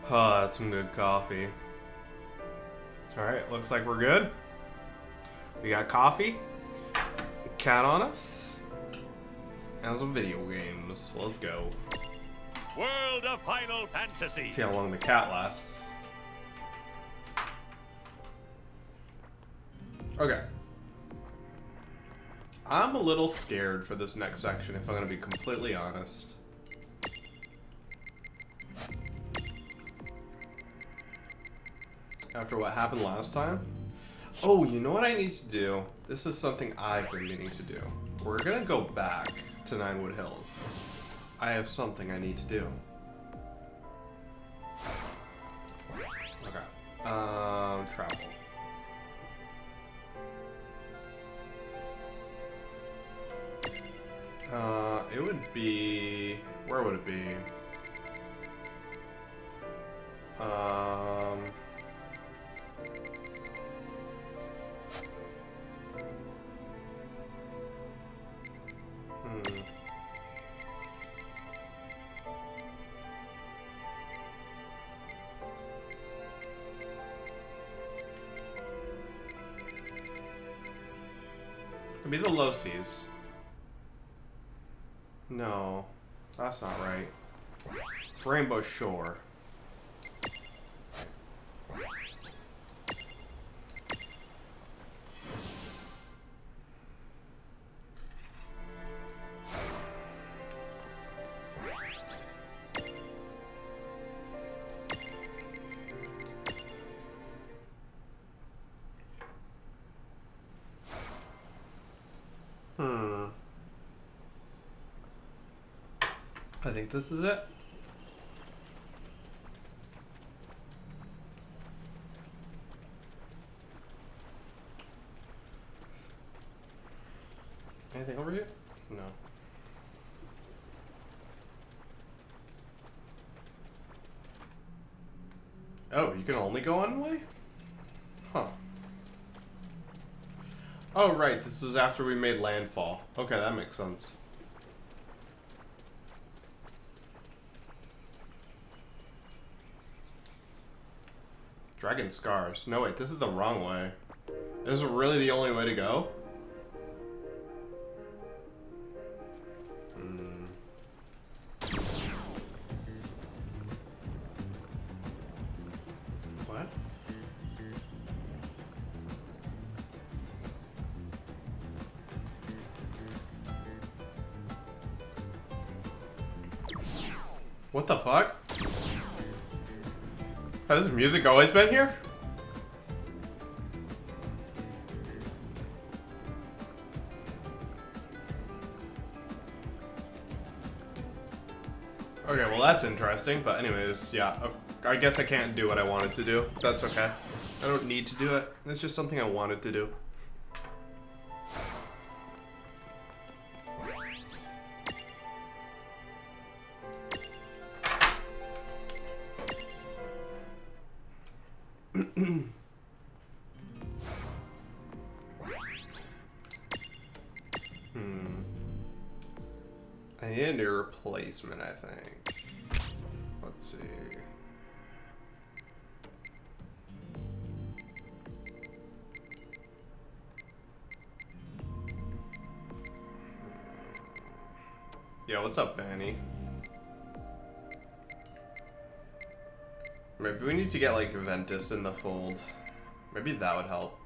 Oh, that's some good coffee. Alright, looks like we're good. We got coffee, a cat on us, and some video games. Let's go. World of Final Fantasy. See how long the cat lasts. Okay. I'm a little scared for this next section, if I'm gonna be completely honest. After what happened last time. Oh, you know what I need to do? This is something I've been meaning to do. We're gonna go back to Ninewood Hills. I have something I need to do. Okay. Travel. It would be... Where would it be? It'd be the low seas. No, that's not right. Rainbow Shore. I think this is it. Anything over here? No. Oh, you can only go one way? Huh. Oh, right. This was after we made landfall. Okay, that makes sense. Dragon Scars. No, wait, this is the wrong way. This is really the only way to go? What? What the fuck? Has this music always been here? Okay, well that's interesting, but anyways, yeah, I guess I can't do what I wanted to do. That's okay. I don't need to do it. It's just something I wanted to do. I need a new replacement, I think. Let's see. Yo, what's up, Fanny? Maybe we need to get, like, Ventus in the fold. Maybe that would help.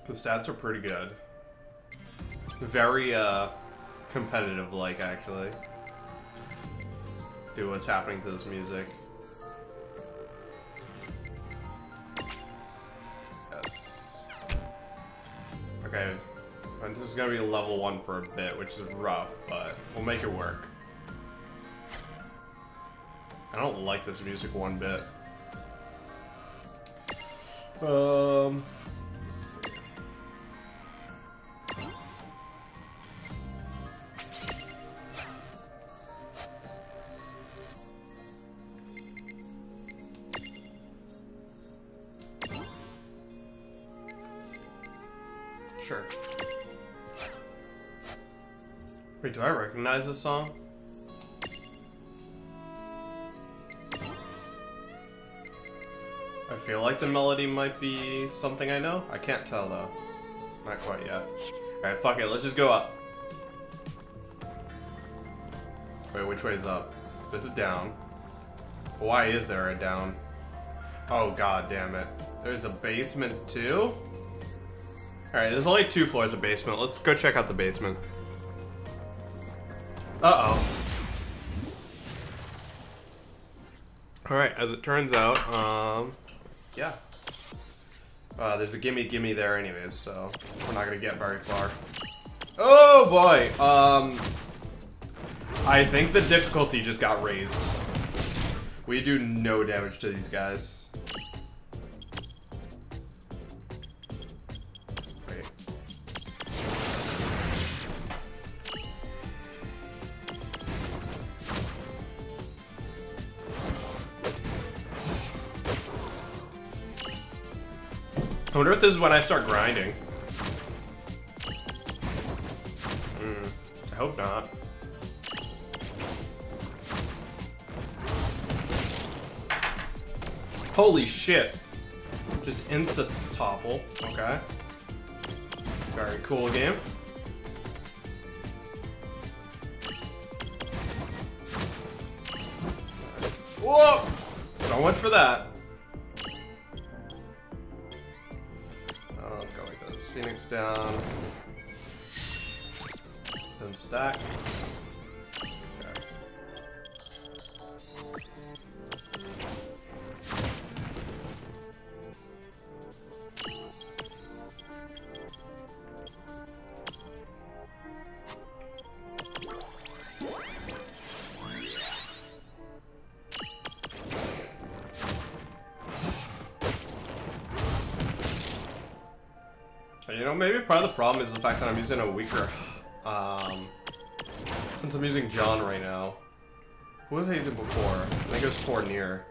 The stats are pretty good. Very, competitive-like, actually. Dude, what's happening to this music? Yes. Okay. And this is gonna be level 1 for a bit, which is rough, but we'll make it work. I don't like this music one bit. Let's see. Sure. Wait, do I recognize this song? I feel like the melody might be something I know. I can't tell though. Not quite yet. Alright, fuck it, let's just go up. Wait, which way is up? This is down. Why is there a down? Oh god damn it. There's a basement too? Alright, there's only 2 floors of basement. Let's go check out the basement. Uh-oh. Alright, as it turns out, yeah. There's a gimme there anyways, so we're not gonna get very far. Oh boy! I think the difficulty just got raised. We do no damage to these guys. Wait. I wonder if this is when I start grinding. I hope not. Holy shit. Just insta-topple. Okay. Very cool game. Whoa! So much for that. Let's go like this. Phoenix down. Then stack. Okay. You know, maybe part of the problem is the fact that I'm using a weaker, since I'm using John right now. Who was I using before? I think it was Fournier.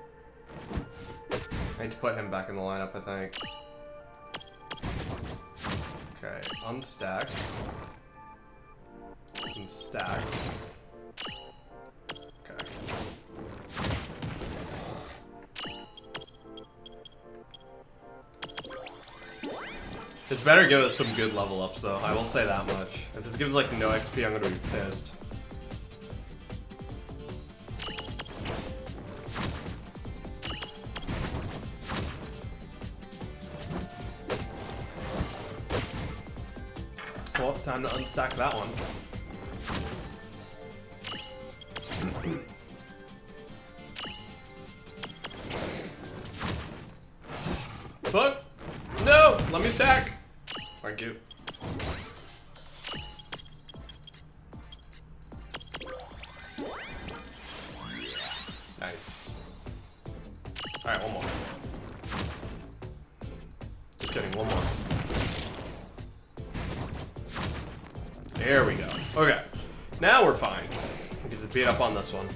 I need to put him back in the lineup, I think. Okay, unstack. And stack. Okay. This better give us some good level ups though, I will say that much. If this gives like no XP, I'm gonna be pissed. Well, time to unstack that one. Fuck! No! Let me stack! Thank you. Nice. Alright, one more. Just kidding, one more. There we go. Okay. Now we're fine. We can just beat up on this one.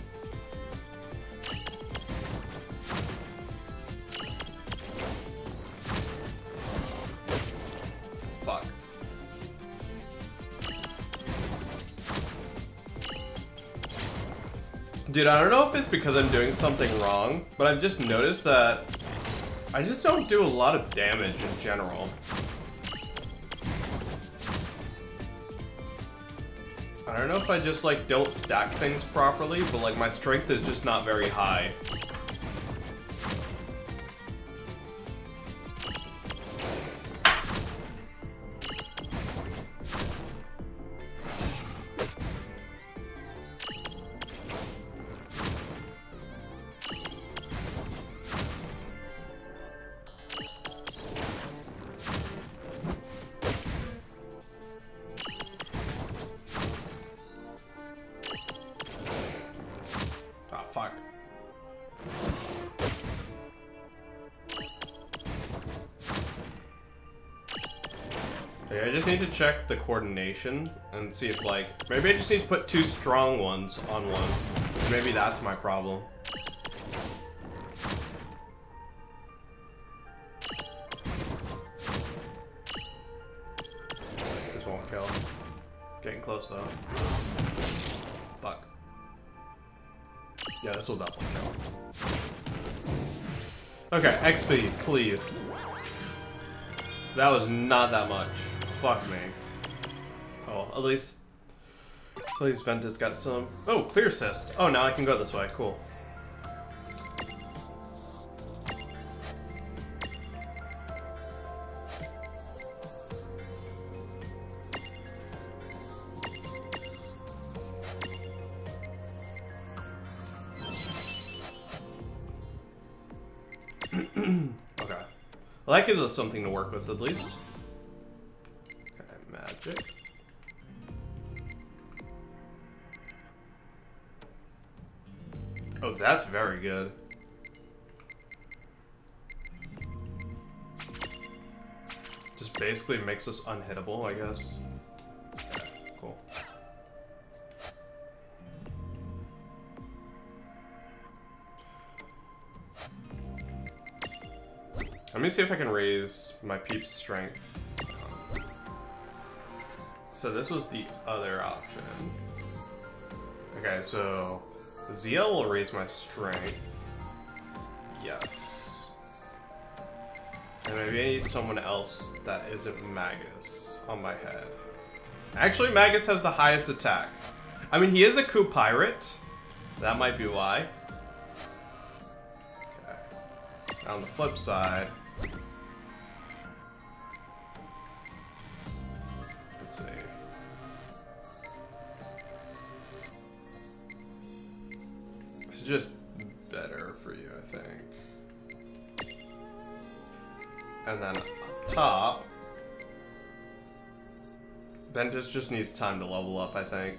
Fuck. Dude, I don't know if it's because I'm doing something wrong, but I've just noticed that I just don't do a lot of damage in general. I don't know if I just like don't stack things properly, but like my strength is just not very high. Fuck. Okay, I just need to check the coordination and see if, like, maybe I just need to put 2 strong ones on one. Maybe that's my problem. This won't kill. It's getting close though. Fuck. Yeah, this will definitely kill. Okay, XP, please. That was not that much. Fuck me. Oh, at least Ventus got some. Oh, clear cyst. Oh, now I can go this way. Cool. Okay. Well, that gives us something to work with at least. Okay, magic. Oh, that's very good. Just basically makes us unhittable, I guess. Okay, cool. Let me see if I can raise my peep's strength. So this was the other option. Okay, so ZL will raise my strength. Yes. And maybe I need someone else that isn't Magus on my head. Actually, Magus has the highest attack. I mean, he is a coup pirate. That might be why. Okay. On the flip side, let's see. It's just better for you, I think. And then up top, Ventus just needs time to level up, I think.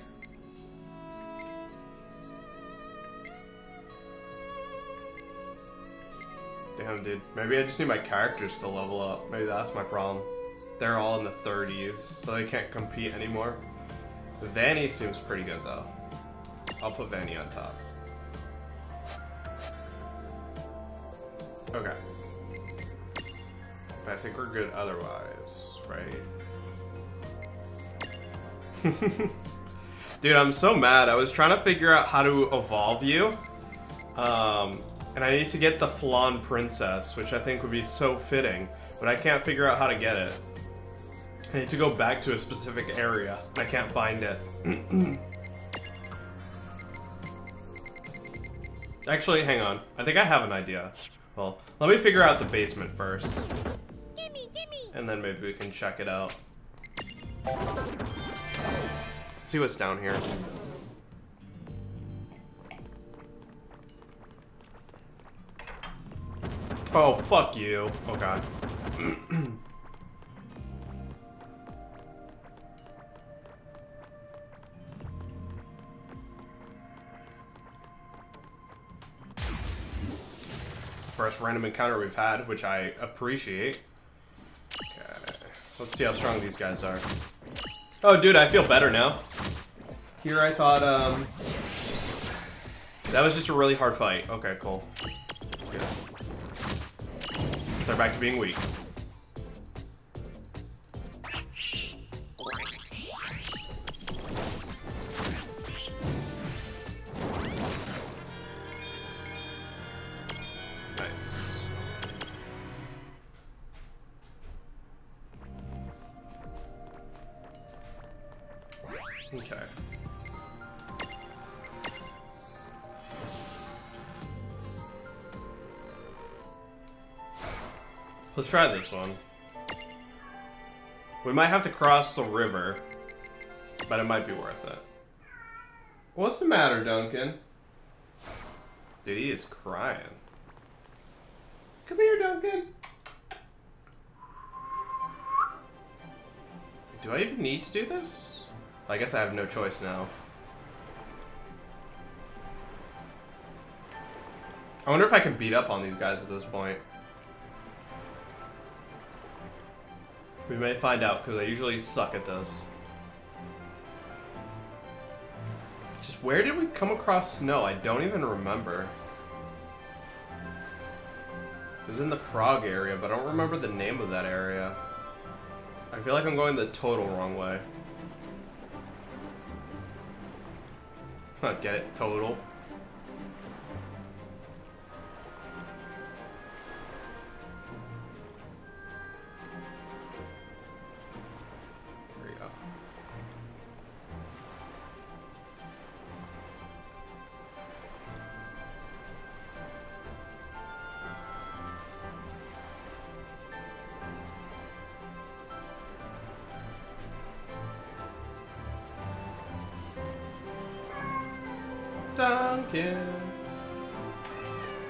Damn, dude. Maybe I just need my characters to level up. Maybe that's my problem. They're all in the 30s, so they can't compete anymore. Vanny seems pretty good, though. I'll put Vanny on top. Okay. But I think we're good otherwise, right? Dude, I'm so mad. I was trying to figure out how to evolve you. And I need to get the Flan Princess, which I think would be so fitting. But I can't figure out how to get it. I need to go back to a specific area. I can't find it. Actually, hang on. I think I have an idea. Well, let me figure out the basement first. And then maybe we can check it out. Let's see what's down here. Oh, fuck you. Oh, God. First random encounter we've had, which I appreciate. Okay. Let's see how strong these guys are. Oh, dude, I feel better now. Here I thought, that was just a really hard fight. Okay, cool. Good. They're back to being weak. Nice. Okay. Let's try this one. We might have to cross the river, but it might be worth it. What's the matter, Duncan? Dude, he is crying. Come here, Duncan. Do I even need to do this? I guess I have no choice now. I wonder if I can beat up on these guys at this point. We may find out, because I usually suck at this. Just where did we come across snow? I don't even remember. It was in the frog area, but I don't remember the name of that area. I feel like I'm going the total wrong way. Get it? Total. Duncan.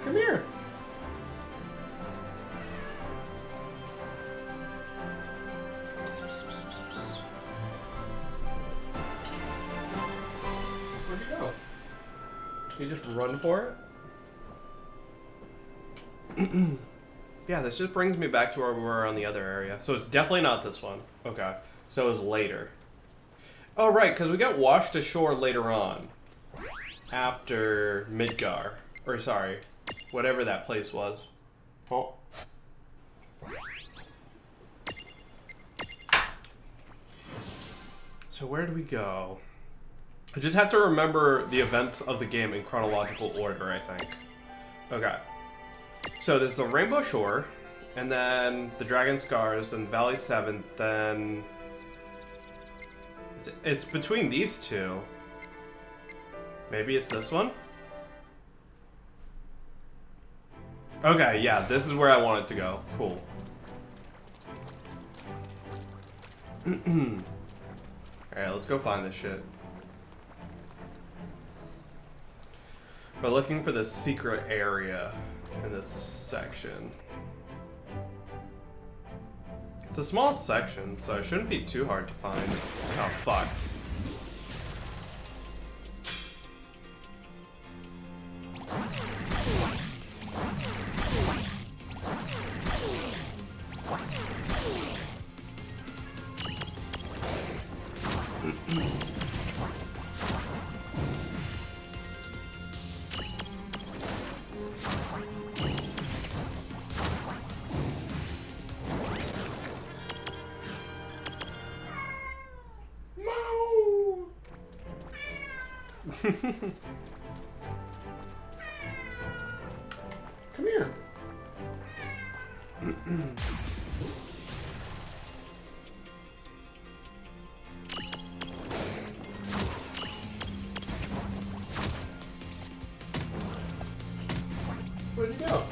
Come here. Where'd you go? You just run for it? Yeah, this just brings me back to where we were on the other area. So it's definitely not this one. Okay. So it was later. Oh, right, because we got washed ashore later on. After Midgar. Or, sorry, whatever that place was. Oh. So where do we go? I just have to remember the events of the game in chronological order, I think. Okay. So there's the Rainbow Shore, and then the Dragon Scars, then Valley 7, then... It's between these two. Maybe it's this one? Okay, yeah, this is where I want it to go. Cool. Alright, let's go find this shit. We're looking for the secret area in this section. It's a small section, so it shouldn't be too hard to find. Oh, fuck. Come here. Where'd you go?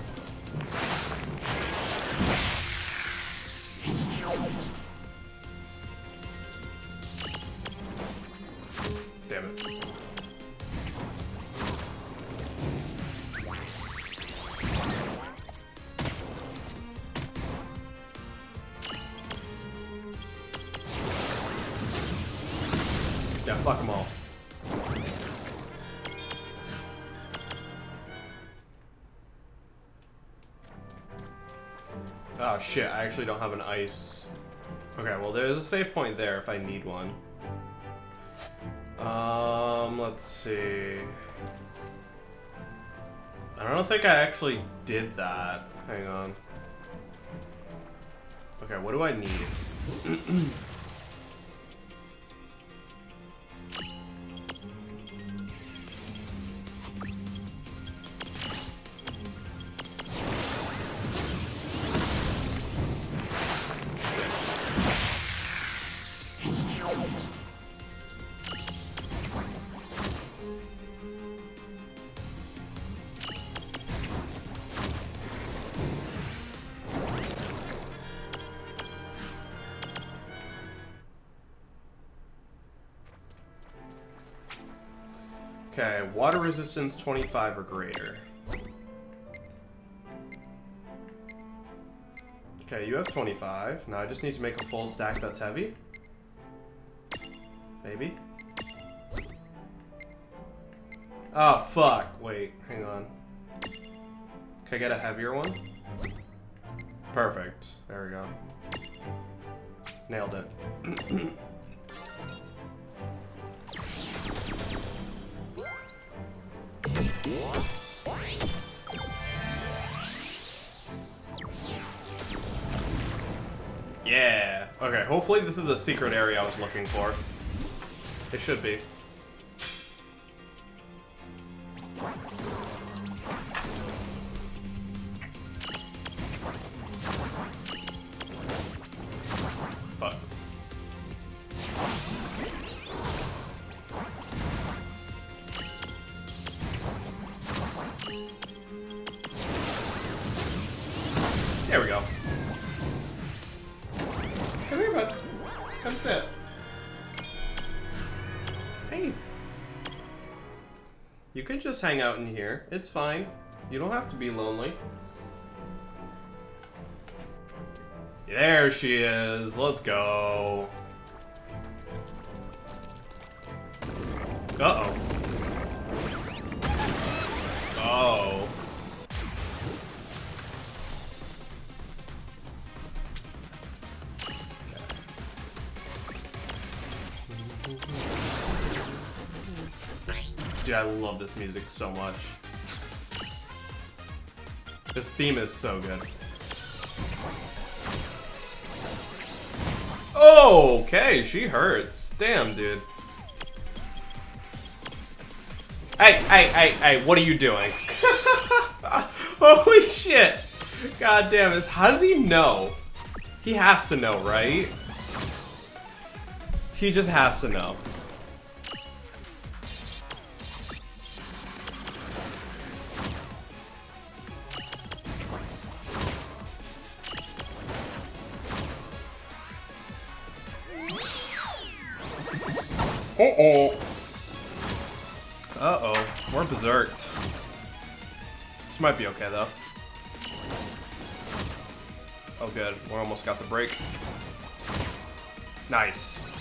Damn it. Yeah, fuck them all. Oh shit, I actually don't have an ice. Okay, well there's a save point there if I need one. Let's see. I don't think I actually did that. Hang on. Okay, what do I need? Okay, water resistance 25 or greater. Okay, you have 25. Now I just need to make a full stack that's heavy. Maybe. Oh, fuck. Wait, hang on. Can I get a heavier one? Perfect. There we go. Nailed it. Yeah. Okay, hopefully this is the secret area I was looking for. It should be. Fuck. There we go. Come here, bud. Come sit. Hey. You could just hang out in here. It's fine. You don't have to be lonely. There she is. Let's go. Uh-oh. Oh. Dude, I love this music so much. This theme is so good. Oh, okay, she hurts. Damn, dude. Hey, what are you doing? Holy shit. God damn it. How does he know? He has to know, right? He just has to know. Uh-oh. Uh-oh. We're berserked. This might be okay, though. Oh, good. We almost got the break. Nice.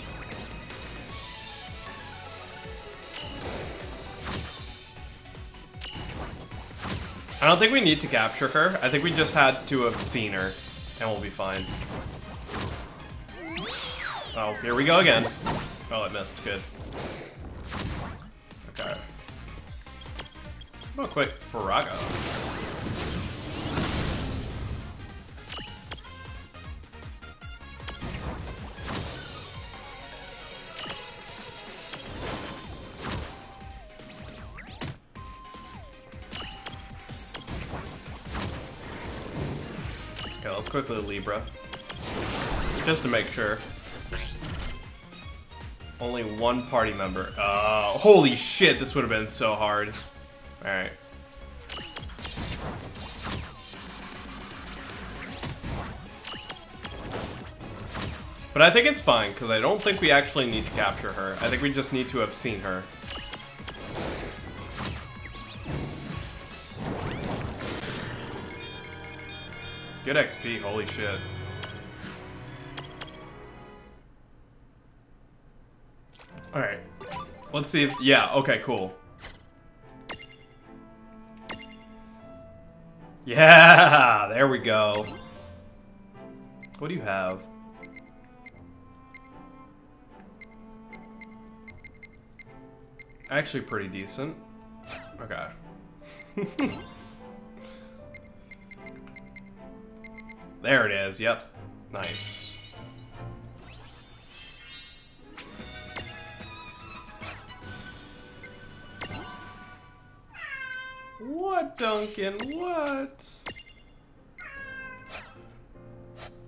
I don't think we need to capture her. I think we just had to have seen her, and we'll be fine. Oh, here we go again. Oh, it missed. Good. Okay. Oh, quick. Farago. Okay, let's quickly Libra. Just to make sure. Only one party member. Holy shit, this would have been so hard. Alright. But I think it's fine, because I don't think we actually need to capture her. I think we just need to have seen her. Good XP, holy shit. Alright. Let's see if... Yeah, okay, cool. Yeah! There we go. What do you have? Actually pretty decent. Okay. There it is, yep. Nice. What, Duncan? What?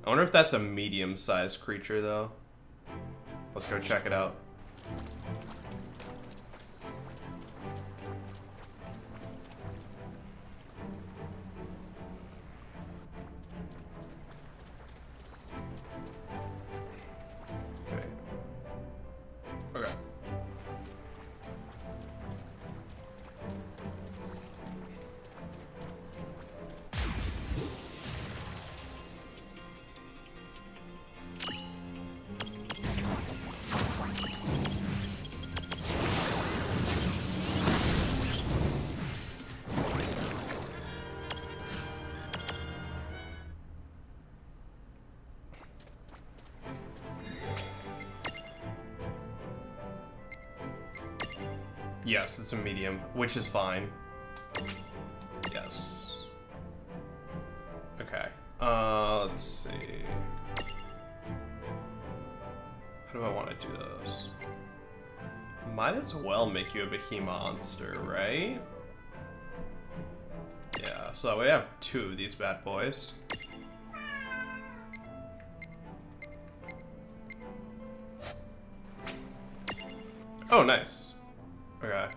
I wonder if that's a medium-sized creature, though. Let's go check it out. Okay. Okay. Yes, it's a medium, which is fine. Yes. Okay. Let's see. How do I want to do those? Might as well make you a Behemoth monster, right? Yeah, so we have two of these bad boys. Oh, nice. Okay.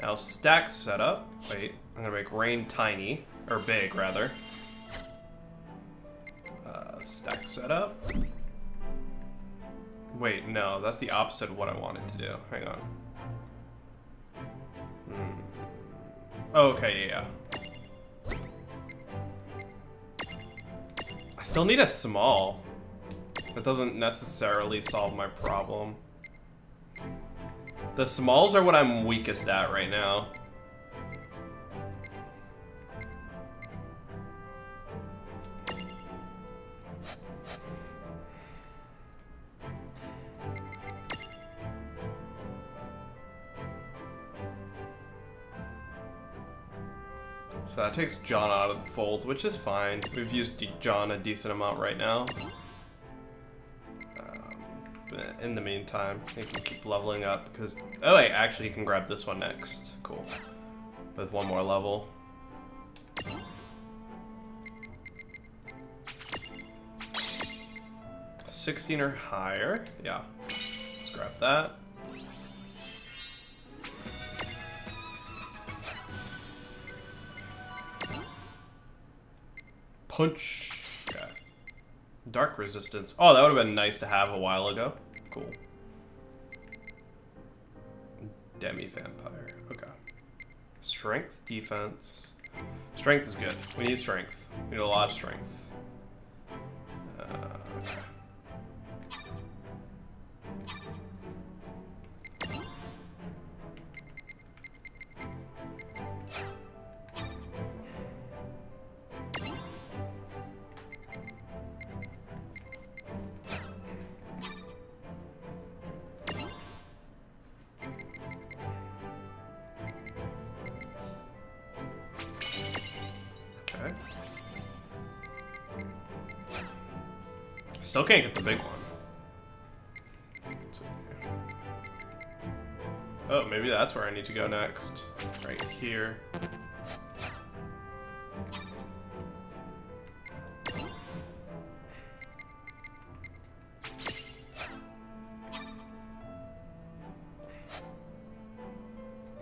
Now stack setup. Wait, I'm gonna make Reynn tiny. Or big, rather. Stack setup. Wait, no, that's the opposite of what I wanted to do. Hang on. Okay, yeah. I still need a small. That doesn't necessarily solve my problem. The smalls are what I'm weakest at right now. So that takes John out of the fold, which is fine. We've used John a decent amount right now. But in the meantime, he can keep leveling up because... Oh wait, actually you can grab this one next. Cool. With one more level. $16 or higher. Yeah. Let's grab that. Punch. Okay. Dark resistance. Oh, that would have been nice to have a while ago. Cool. Demi-vampire. Okay. Strength, defense. Strength is good. We need strength. We need a lot of strength. Okay. Still can't get the big one. Oh, maybe that's where I need to go next. Right here.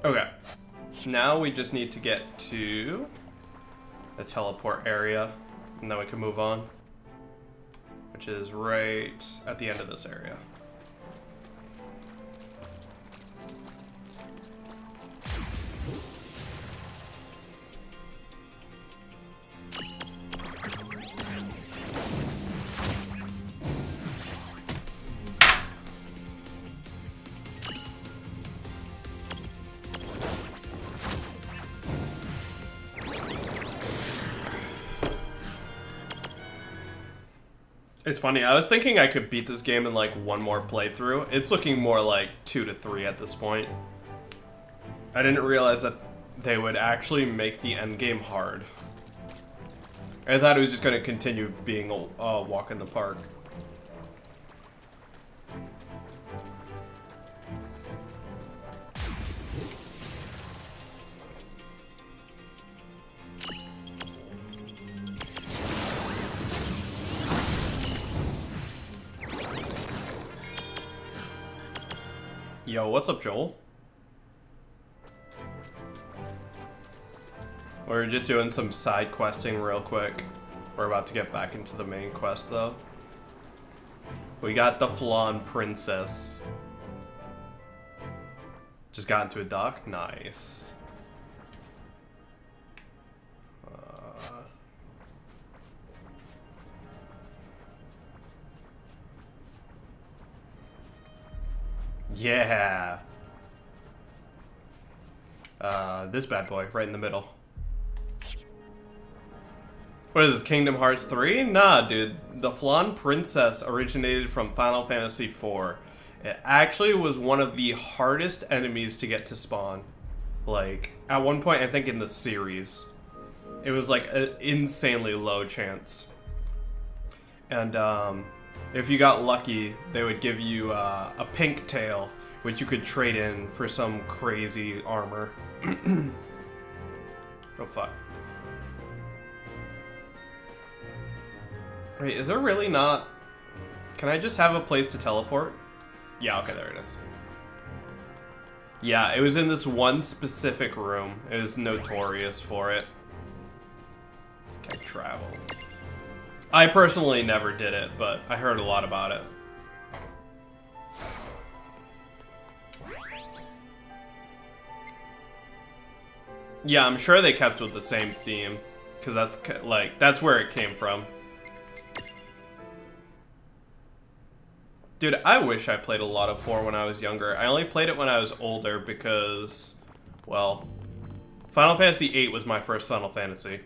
Okay. Now we just need to get to the teleport area, and then we can move on. Which is right at the end of this area. It's funny, I was thinking I could beat this game in like one more playthrough. It's looking more like 2 to 3 at this point. I didn't realize that they would actually make the end game hard. I thought it was just going to continue being a walk in the park. Yo, what's up, Joel? We're just doing some side questing real quick. We're about to get back into the main quest, though. We got the Flan Princess. Just got into a dock? Nice. Yeah. This bad boy, right in the middle. What is this, Kingdom Hearts 3? Nah, dude. The Flan Princess originated from Final Fantasy IV. It actually was one of the hardest enemies to get to spawn. Like, at one point, I think in the series, it was like an insanely low chance. And, if you got lucky, they would give you a pink tail, which you could trade in for some crazy armor. Oh, fuck. Wait, is there really not... Can I just have a place to teleport? Yeah, okay, there it is. Yeah, it was in this one specific room. It was notorious for it. Okay, travel. I personally never did it, but I heard a lot about it. Yeah, I'm sure they kept with the same theme, because that's where it came from. Dude, I wish I played a lot of 4 when I was younger. I only played it when I was older because, well, Final Fantasy VIII was my first Final Fantasy.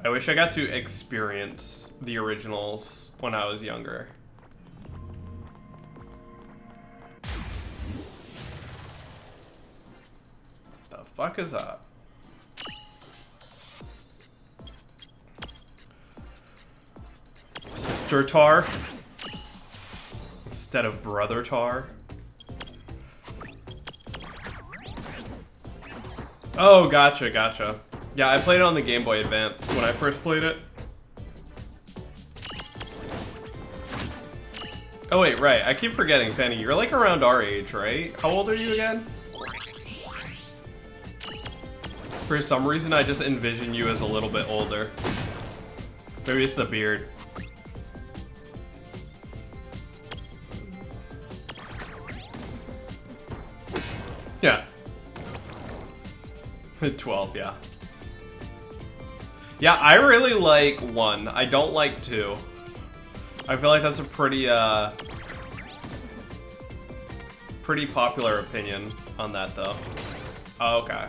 I wish I got to experience the originals when I was younger. The fuck is that? Sister Tar instead of Brother Tar. Oh, gotcha, gotcha. Yeah, I played it on the Game Boy Advance when I first played it. Oh wait, right. I keep forgetting, Penny. You're like around our age, right? How old are you again? For some reason, I just envision you as a little bit older. Maybe it's the beard. Yeah. 12, yeah. Yeah, I really like 1. I don't like 2. I feel like that's a pretty popular opinion on that, though. Oh, okay.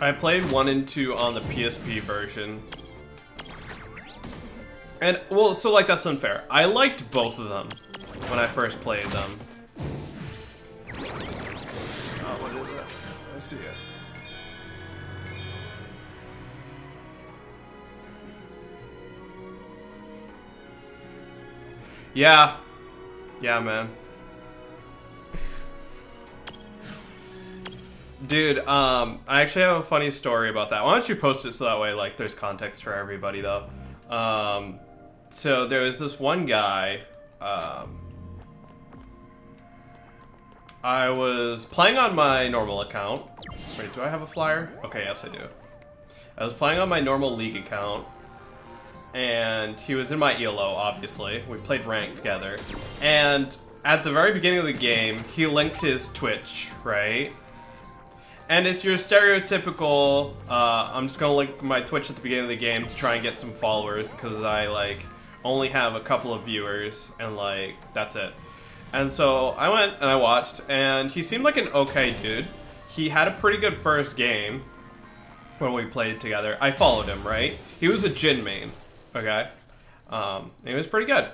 I played 1 and 2 on the PSP version. And, well, so, like, that's unfair. I liked both of them when I first played them. Oh, what is it? I see it. Yeah. Yeah, man. Dude, I actually have a funny story about that. Why don't you post it so that way, like, there's context for everybody, though. So there was this one guy, I was playing on my normal account. Wait, do I have a flyer? Okay, yes I do. I was playing on my normal League account, and he was in my ELO, obviously. We played ranked together. And at the very beginning of the game, he linked his Twitch, right? And it's your stereotypical, I'm just gonna link my Twitch at the beginning of the game to try and get some followers because I, like, only have a couple of viewers, and, like, that's it. And so I went and I watched, and he seemed like an okay dude. He had a pretty good first game when we played together. I followed him, right? He was a Jin main, okay? He was pretty good.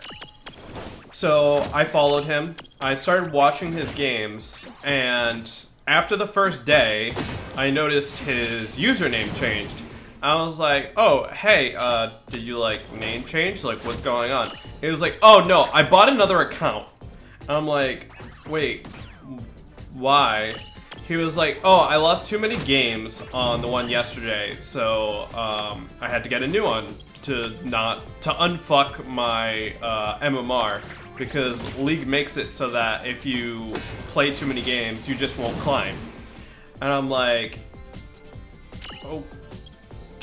So I followed him, I started watching his games, and after the first day, I noticed his username changed. I was like, oh, hey, did you, like, name change? Like, what's going on? He was like, oh, no, I bought another account. I'm like, wait, why? He was like, oh, I lost too many games on the one yesterday, so, I had to get a new one to unfuck my, MMR. Because League makes it so that if you play too many games, you just won't climb. And I'm like,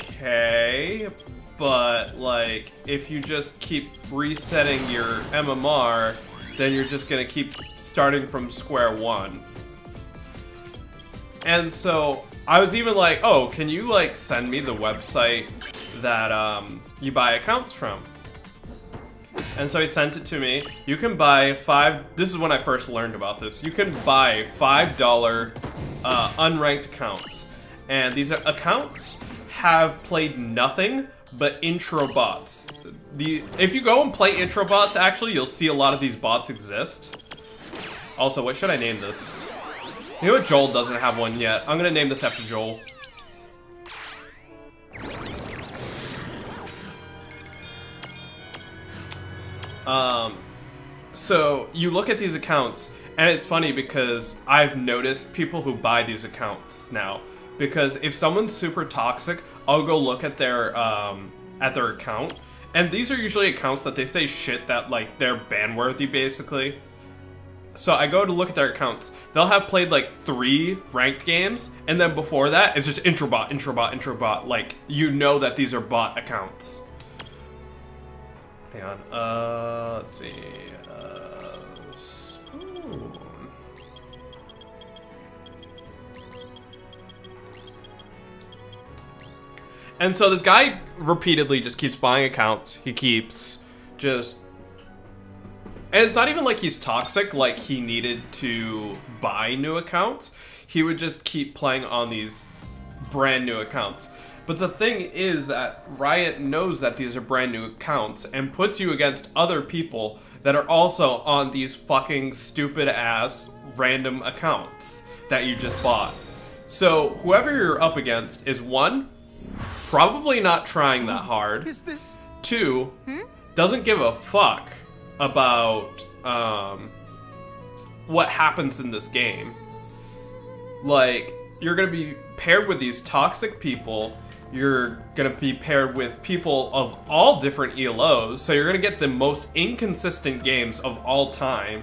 okay, but like, if you just keep resetting your MMR, then you're just gonna keep starting from square one. And so I was even like, oh, can you like send me the website that you buy accounts from? And so he sent it to me. You can buy this is when I first learned about this. You can buy $5 unranked accounts. And these accounts have played nothing but intro bots. If you go and play intro bots, actually, you'll see a lot of these bots exist. Also, what should I name this? You know what? Joel doesn't have one yet. I'm gonna name this after Joel. So you look at these accounts, and it's funny because I've noticed people who buy these accounts now. Because if someone's super toxic, I'll go look at their account, and these are usually accounts that they say shit that like they're ban-worthy basically. So I go to look at their accounts. They'll have played like 3 ranked games, and then before that it's just intro bot, intro bot, intro bot. Like, you know that these are bot accounts. Hang on. Let's see. Spoon. And so this guy repeatedly just keeps buying accounts. He keeps just... And it's not even like he's toxic, like he needed to buy new accounts. He would just keep playing on these brand new accounts. But the thing is that Riot knows that these are brand new accounts and puts you against other people that are also on these fucking stupid ass random accounts that you just bought. So whoever you're up against is one, probably not trying that hard. Is this? Two, doesn't give a fuck about what happens in this game. Like, you're gonna be paired with these toxic people. You're gonna be paired with people of all different ELOs, so you're gonna get the most inconsistent games of all time.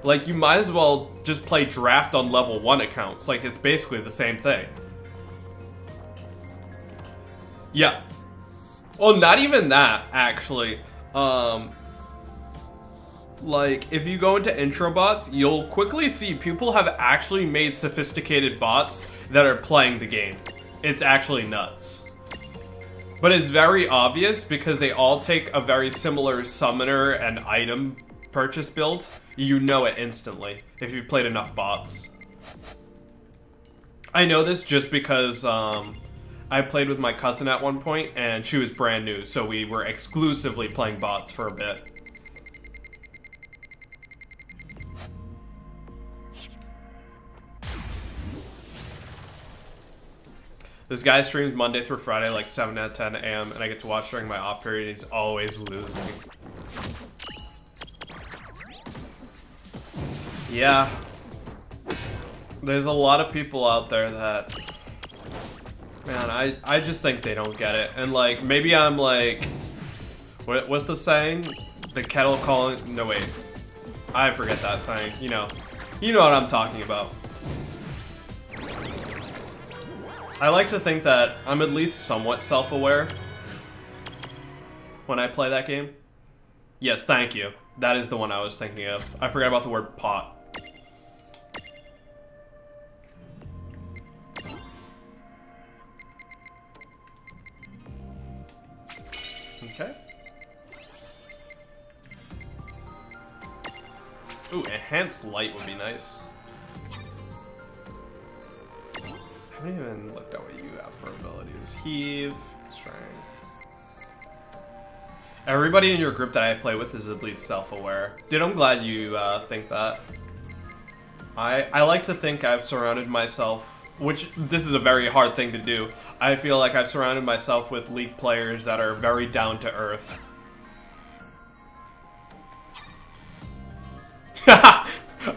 Like, you might as well just play draft on level 1 accounts. Like, it's basically the same thing. Yeah. Well, not even that, actually. Like, if you go into intro bots, you'll quickly see people have actually made sophisticated bots that are playing the game. It's actually nuts. But it's very obvious because they all take a very similar summoner and item purchase build. You know it instantly if you've played enough bots. I know this just because I played with my cousin at one point and she was brand new, so we were exclusively playing bots for a bit. This guy streams Monday through Friday, like 7 to 10 a.m., and I get to watch during my off period. He's always losing. Yeah. There's a lot of people out there that... Man, I just think they don't get it. And, like, maybe I'm like... What's the saying? The kettle calling... No, wait. I forget that saying. You know what I'm talking about. I like to think that I'm at least somewhat self-aware when I play that game. Yes, thank you. That is the one I was thinking of. I forgot about the word pot. Okay. Ooh, enhanced light would be nice. I haven't even looked at what you have for abilities. Heave, strength. Everybody in your group that I play with is at least self-aware. Dude, I'm glad you think that. I like to think I've surrounded myself, which this is a very hard thing to do. I feel like I've surrounded myself with League players that are very down to earth.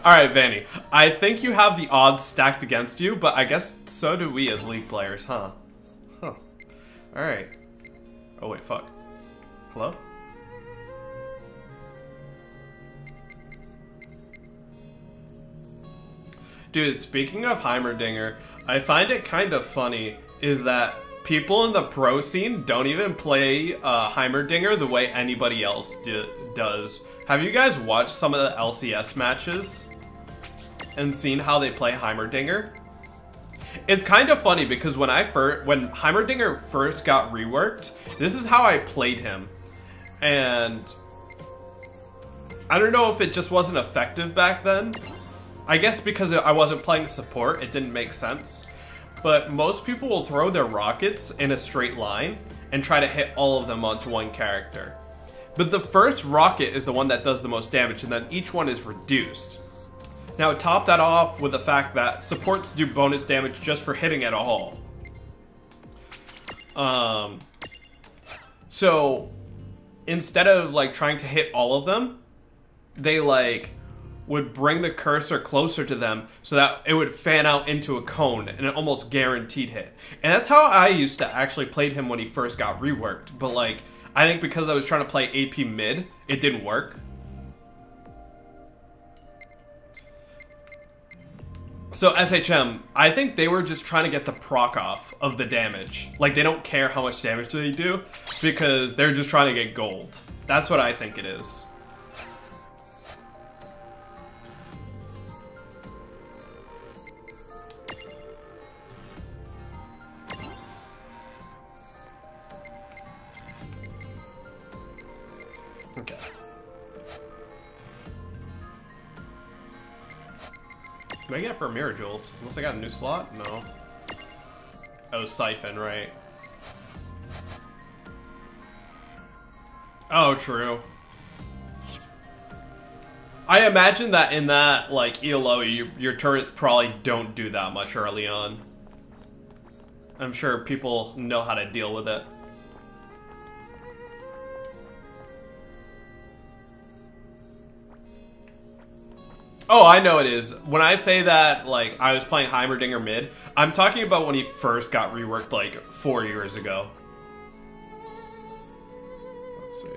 Alright, Vanny. I think you have the odds stacked against you, but I guess so do we as League players, huh? Huh. Alright. Oh, wait, fuck. Hello? Dude, speaking of Heimerdinger, I find it kind of funny is that people in the pro scene don't even play Heimerdinger the way anybody else does. Have you guys watched some of the LCS matches and seen how they play Heimerdinger? It's kind of funny because when Heimerdinger first got reworked, this is how I played him. And I don't know if it just wasn't effective back then. I guess because I wasn't playing support, it didn't make sense. But most people will throw their rockets in a straight line and try to hit all of them onto one character. But the first rocket is the one that does the most damage, and then each one is reduced. Now, top that off with the fact that supports do bonus damage just for hitting at all. So, instead of, like, trying to hit all of them, they, like, would bring the cursor closer to them so that it would fan out into a cone, and it almost guaranteed hit. And that's how I used to actually play him when he first got reworked, but, like, I think because I was trying to play AP mid, it didn't work. So SHM, I think they were just trying to get the proc off of the damage. Like, they don't care how much damage they do because they're just trying to get gold. That's what I think it is. Okay. What do I get for Mirages? Unless I got a new slot? No. Oh, Siphon, right. Oh, true. I imagine that in that, like, ELO, your turrets probably don't do that much early on. I'm sure people know how to deal with it. Oh, I know it is. When I say that, like, I was playing Heimerdinger mid, I'm talking about when he first got reworked, like, 4 years ago. Let's see.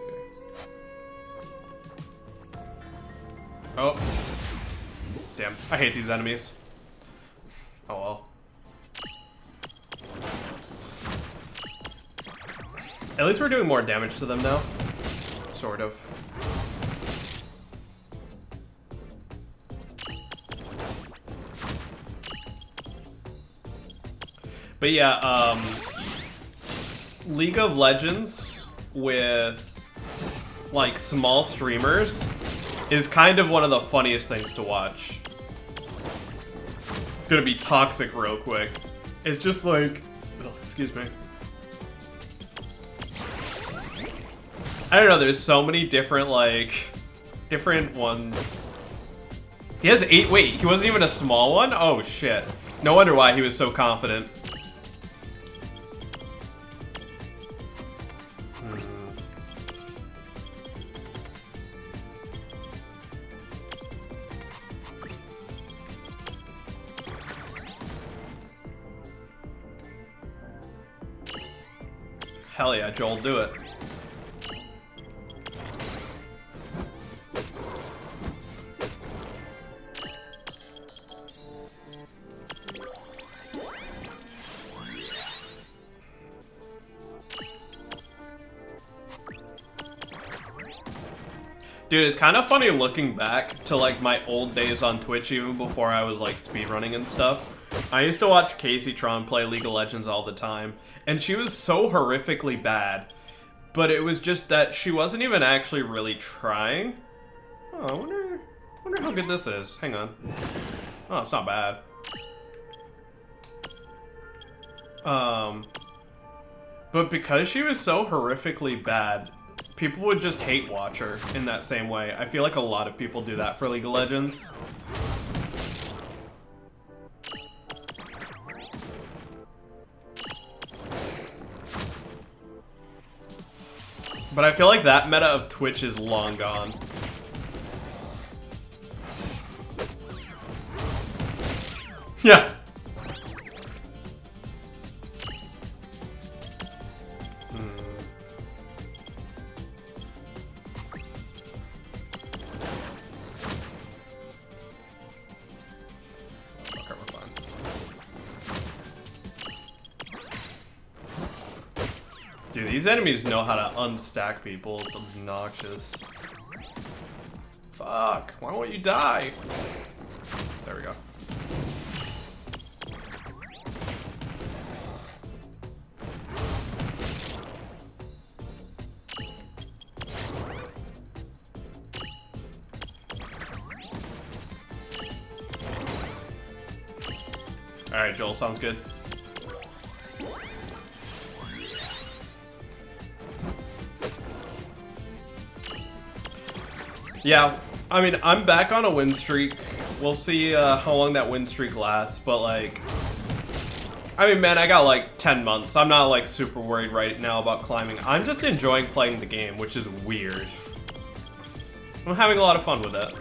Oh. Damn. I hate these enemies. Oh well. At least we're doing more damage to them now. Sort of. But yeah, League of Legends with, like, small streamers is kind of one of the funniest things to watch. Gonna be toxic real quick. It's just like, oh, excuse me. I don't know, there's so many different, like, different ones. He has 8, wait, he wasn't even a small one? Oh shit. No wonder why he was so confident. Hell yeah, Joel, do it. Dude, it's kind of funny looking back to, like, my old days on Twitch, even before I was, like, speedrunning and stuff. I used to watch Casey Tron play League of Legends all the time, and she was so horrifically bad, but it was just that she wasn't even actually really trying. Oh, I wonder how good this is. Hang on. Oh, it's not bad. But because she was so horrifically bad, people would just hate watch her in that same way. I feel like a lot of people do that for League of Legends. But I feel like that meta of Twitch is long gone. Yeah. Dude, these enemies know how to unstack people. It's obnoxious. Fuck, why won't you die? There we go. Alright, Joel, sounds good. Yeah, I mean, I'm back on a win streak. We'll see how long that win streak lasts, but, like, I mean, man, I got, like, 10 months. I'm not, like, super worried right now about climbing. I'm just enjoying playing the game, which is weird. I'm having a lot of fun with it.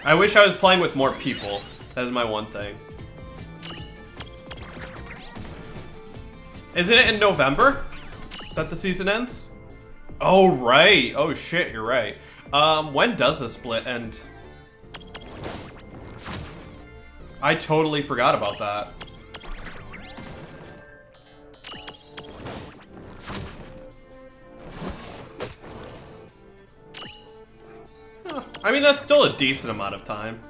I wish I was playing with more people. That is my one thing. Isn't it in November that the season ends? Oh, right. Oh, shit, you're right. When does the split end? I totally forgot about that. I mean, that's still a decent amount of time.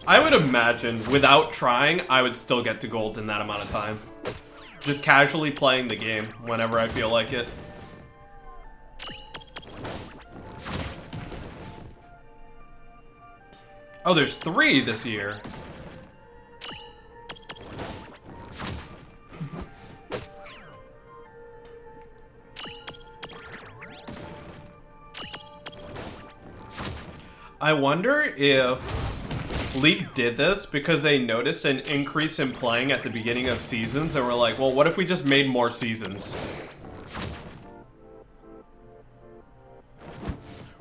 I would imagine, without trying, I would still get to gold in that amount of time. Just casually playing the game whenever I feel like it. Oh, there's 3 this year. I wonder if League did this because they noticed an increase in playing at the beginning of seasons and were like, well, what if we just made more seasons?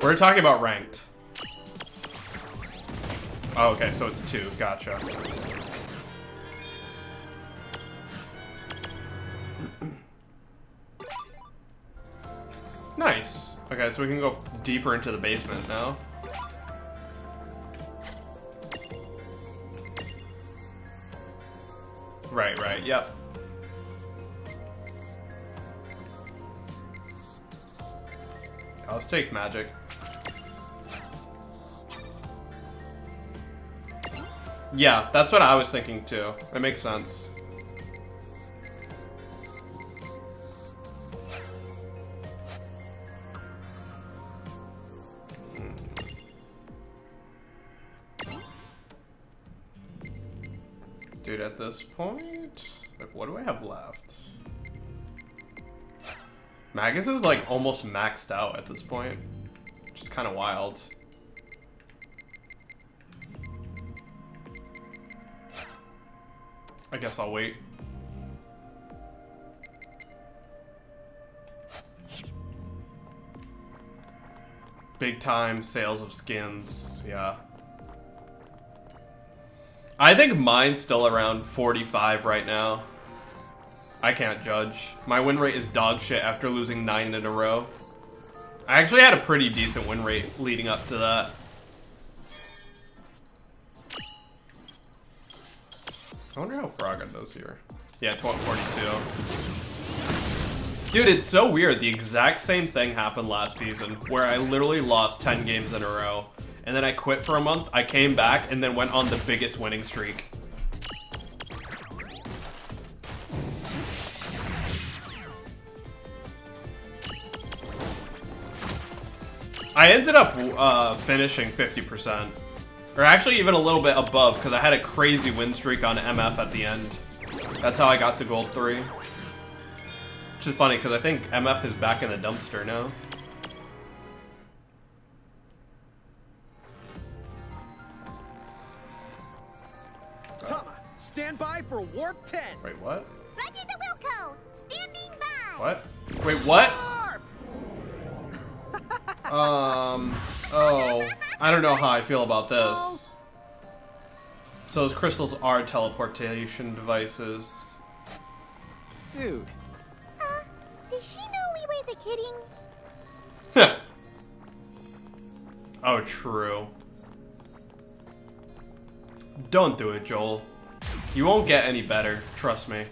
We're talking about ranked. Oh, okay, so it's 2. Gotcha. Nice. Okay, so we can go deeper into the basement now. Right, right, yep. Let's take magic. Yeah, that's what I was thinking too. It makes sense. Dude, at this point, like, what do I have left? Magus is like almost maxed out at this point, which is kind of wild. I guess I'll wait. Big time sales of skins, yeah. I think mine's still around 45 right now. I can't judge. My win rate is dog shit after losing 9 in a row. I actually had a pretty decent win rate leading up to that. I wonder how Fraga does here. Yeah, 42. Dude, it's so weird. The exact same thing happened last season where I literally lost 10 games in a row. And then I quit for a month, I came back, and then went on the biggest winning streak. I ended up finishing 50%. Or actually even a little bit above, because I had a crazy win streak on MF at the end. That's how I got to gold 3. Which is funny, because I think MF is back in the dumpster now. Stand by for warp 10. Wait, what? Roger the Wilco, standing by. What? Wait, what? Oh, I don't know how I feel about this. So those crystals are teleportation devices. Dude. Does she know we were the kidding? Oh, true. Don't do it, Joel. You won't get any better, trust me.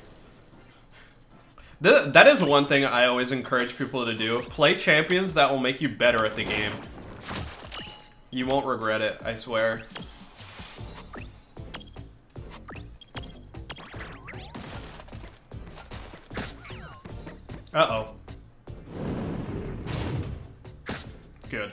That is one thing I always encourage people to do. Play champions that will make you better at the game. You won't regret it, I swear. Uh-oh. Good.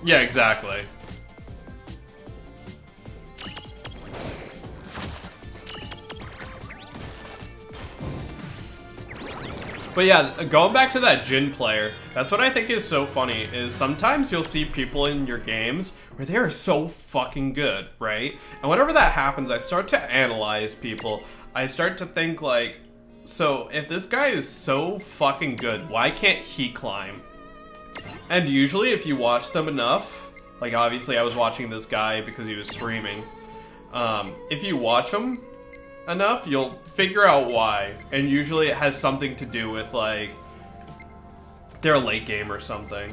Yeah, exactly. But yeah, going back to that Jin player, that's what I think is so funny, is sometimes you'll see people in your games where they are so fucking good, right? And whenever that happens, I start to analyze people. I start to think like, so if this guy is so fucking good, why can't he climb? And usually if you watch them enough, like obviously I was watching this guy because he was streaming, if you watch him enough, you'll figure out why. And usually it has something to do with, like, their late game or something.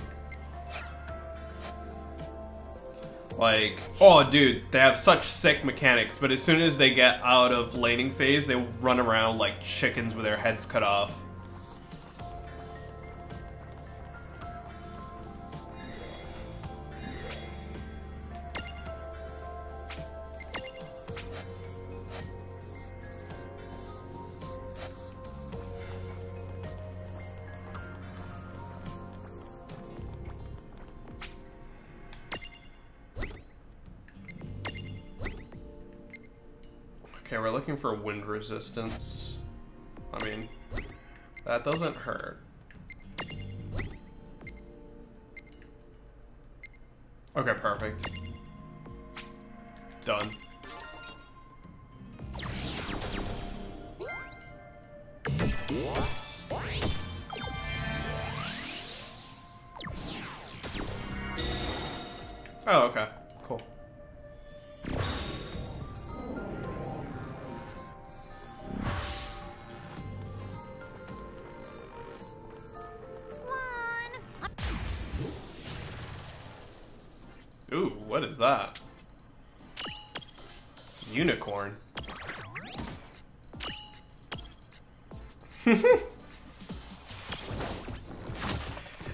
Like, oh dude, they have such sick mechanics, but as soon as they get out of laning phase, they run around like chickens with their heads cut off. Okay, we're looking for wind resistance. I mean, that doesn't hurt. Okay, perfect. Done. Oh, okay. Cool. Ooh, what is that? Unicorn.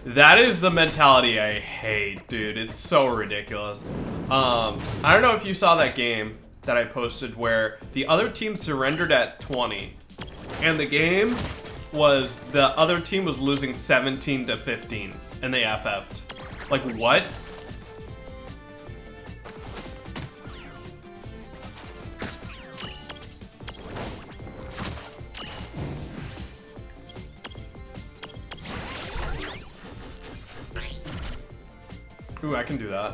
That is the mentality I hate, dude. It's so ridiculous. I don't know if you saw that game that I posted where the other team surrendered at 20. And the game was, the other team was losing 17 to 15. And they FF'd. Like, what? Ooh, I can do that.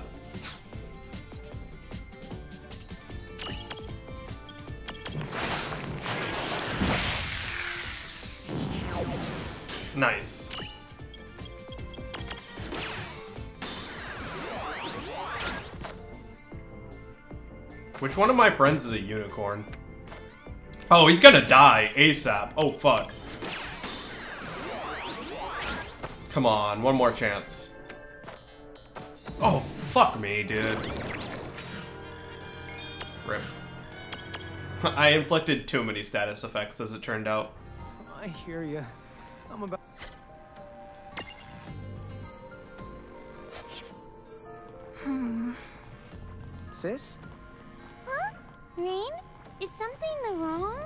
Nice. Which one of my friends is a unicorn? Oh, he's gonna die ASAP. Oh, fuck. Come on, one more chance. Oh, fuck me, dude. Rip. I inflicted too many status effects, as it turned out. I hear you. I'm about... Sis? Huh? Reynn? Is something wrong?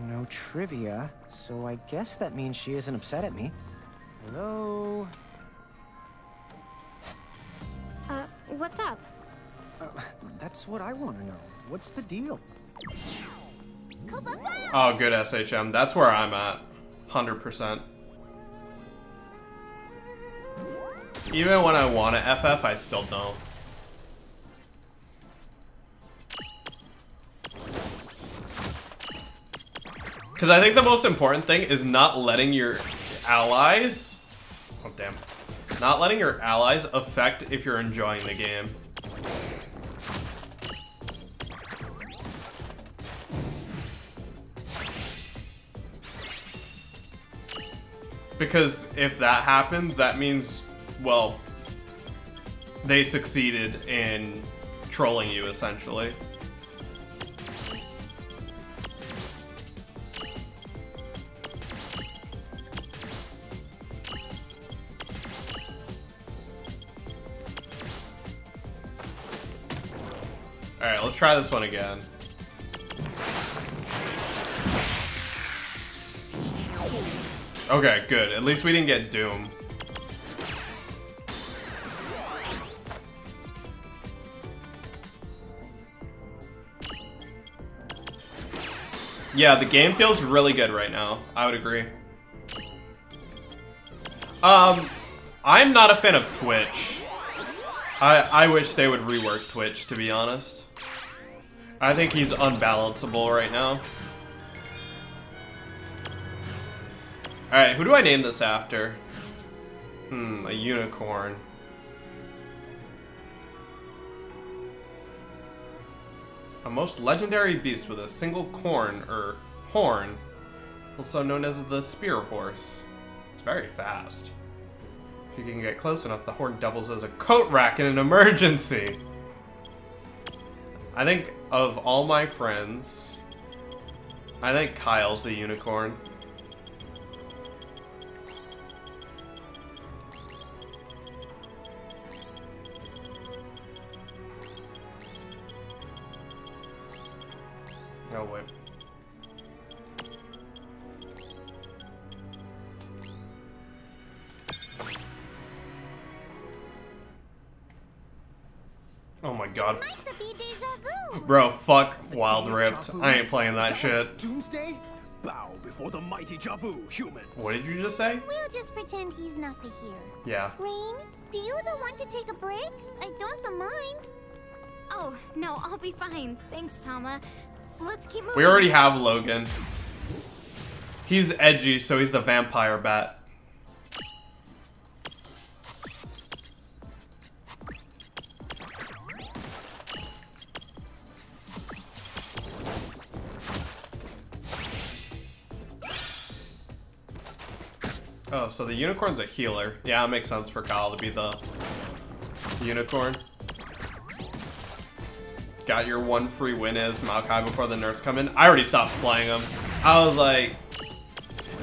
No trivia, so I guess that means she isn't upset at me. Hello? What's up? That's what I want to know. What's the deal? Oh, good SHM. That's where I'm at. 100%. Even when I want to FF, I still don't. Because I think the most important thing is not letting your allies... Oh, damn. Not letting your allies affect if you're enjoying the game. Because if that happens, that means, well, they succeeded in trolling you, essentially. Alright, let's try this one again. Okay, good. At least we didn't get Doom. Yeah, the game feels really good right now. I would agree. I'm not a fan of Twitch. I wish they would rework Twitch, to be honest. I think he's unbalanceable right now. Alright, who do I name this after? A unicorn. A most legendary beast with a single corn, or horn, also known as the spear horse. It's very fast. If you can get close enough, the horn doubles as a coat rack in an emergency. I think of all my friends, I think Kyle's the unicorn. Oh, wait. Oh my god. Might be deja vu. Bro, fuck Wild Rift. I ain't playing that shit. Doomsday? Bow before the mighty Jabu, humans. What did you just say? We'll just pretend he's not the hero. Yeah. Reynn, do you the one to take a break? I don't mind. Oh, no, I'll be fine. Thanks, Tama. Let's keep moving. We already have Logan. He's edgy, so he's the vampire bat. Oh, so the unicorn's a healer. Yeah, it makes sense for Kyle to be the unicorn. Got your one free win as Maokai before the nerfs come in. I already stopped playing them. I was like,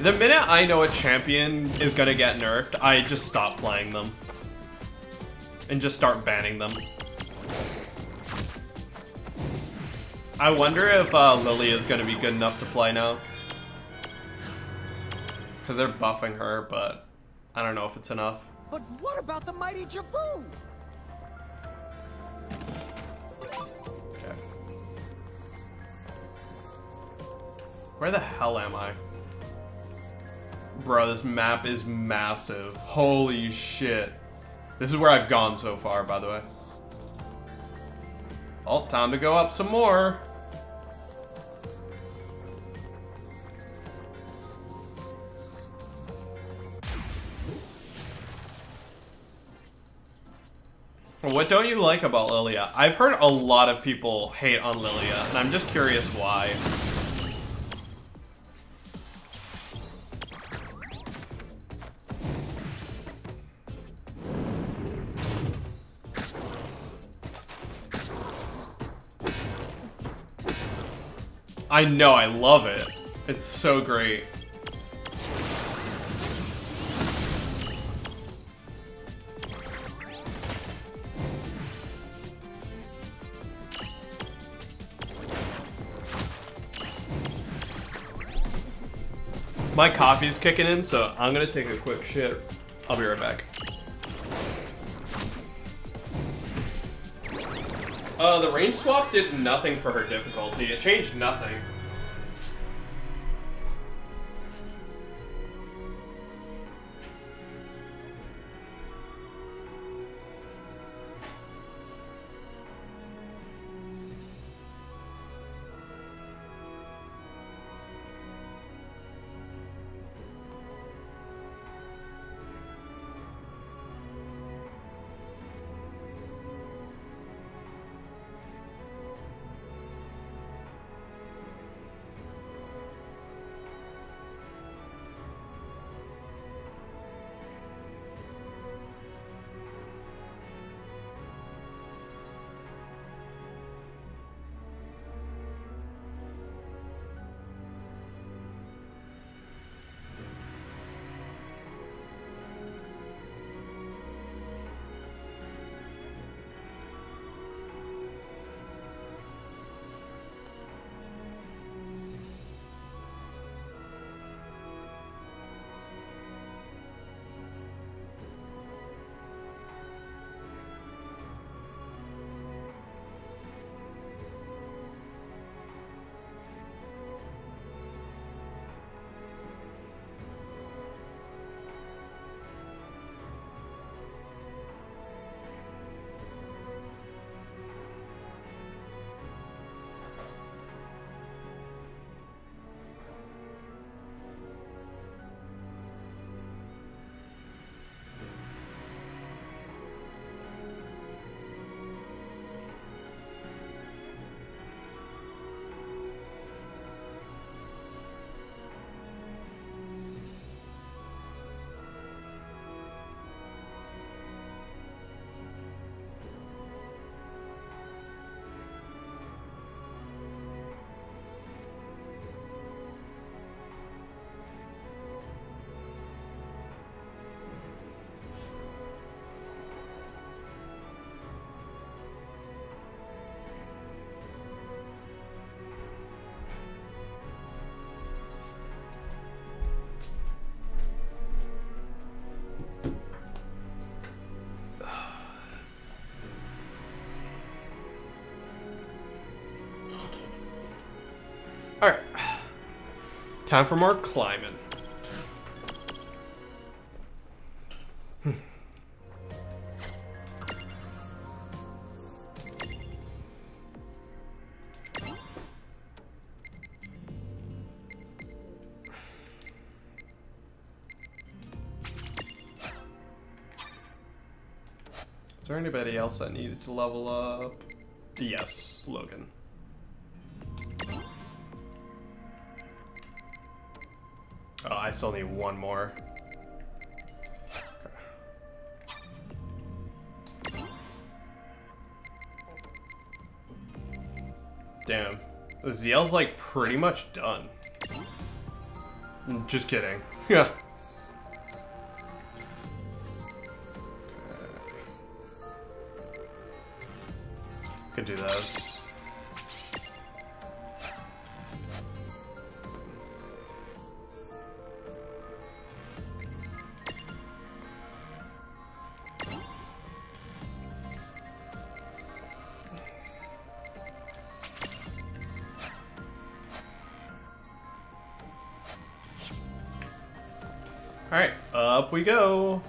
the minute I know a champion is gonna get nerfed, I just stop playing them. And just start banning them. I wonder if Lily is gonna be good enough to play now. Because they're buffing her, but I don't know if it's enough. But what about the mighty Jabu? Okay. Where the hell am I? Bro, this map is massive. Holy shit. This is where I've gone so far, by the way. Oh, time to go up some more. What don't you like about Lilia? I've heard a lot of people hate on Lilia, and I'm just curious why. I know, I love it. It's so great. My coffee's kicking in, so I'm gonna take a quick shit. I'll be right back. The range swap did nothing for her difficulty. It changed nothing. Time for more climbing. Is there anybody else that needed to level up? Yes, Logan. Oh, I still need one more. Okay. Damn. The ZL's like pretty much done. Just kidding. Yeah. Could do those. All right, up we go.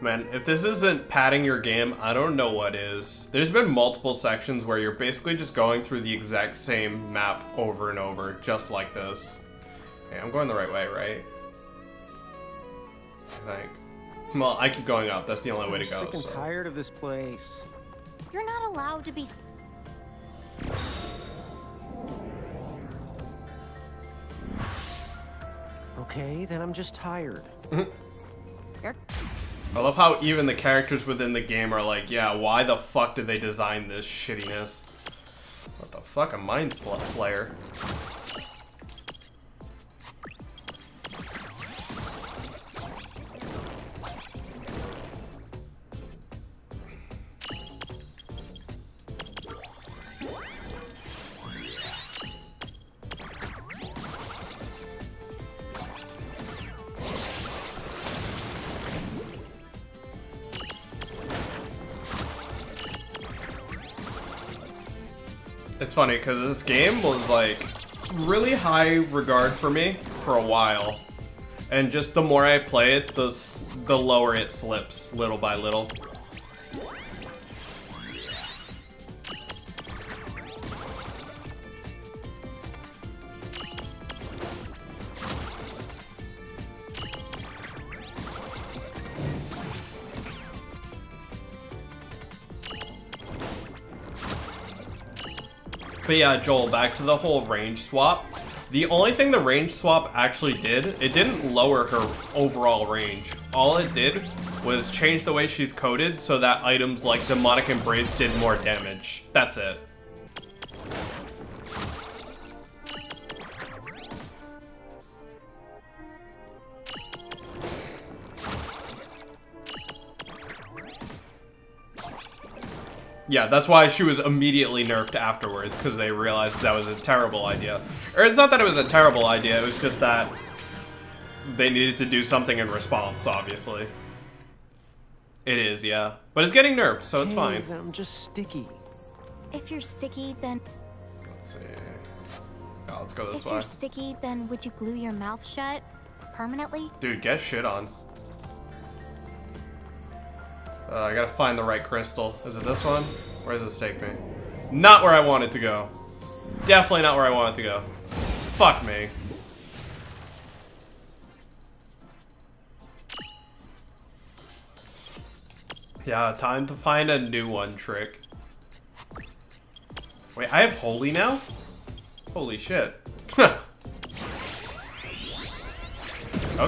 Man, if this isn't padding your game, I don't know what is. There's been multiple sections where you're basically just going through the exact same map over and over, just like this. Okay, I'm going the right way, right? I think. Well, I keep going up. That's the only way to go. I'm sick and tired of this place. You're not allowed to be... Okay, then I'm just tired. I love how even the characters within the game are like, yeah, why the fuck did they design this shittiness? What the fuck, a mind flayer? It's funny because this game was like really high regard for me for a while, and just the more I play it, the lower it slips little by little. But yeah, Joel, back to the whole range swap. The only thing the range swap actually did, it didn't lower her overall range. All it did was change the way she's coded so that items like Demonic Embrace did more damage. That's it. Yeah, that's why she was immediately nerfed afterwards, because they realized that was a terrible idea. Or it's not that it was a terrible idea, it was just that they needed to do something in response, obviously. It is, yeah. But it's getting nerfed, so it's fine. I'm just sticky. If you're sticky, then... Let's see. Oh, let's go this way. If you're sticky, then would you glue your mouth shut permanently? Dude, get shit on. I gotta find the right crystal. Is it this one? Where does this take me? Not where I want it to go. Definitely not where I want it to go. Fuck me. Yeah, time to find a new one trick. Wait, I have holy now? Holy shit. Okay,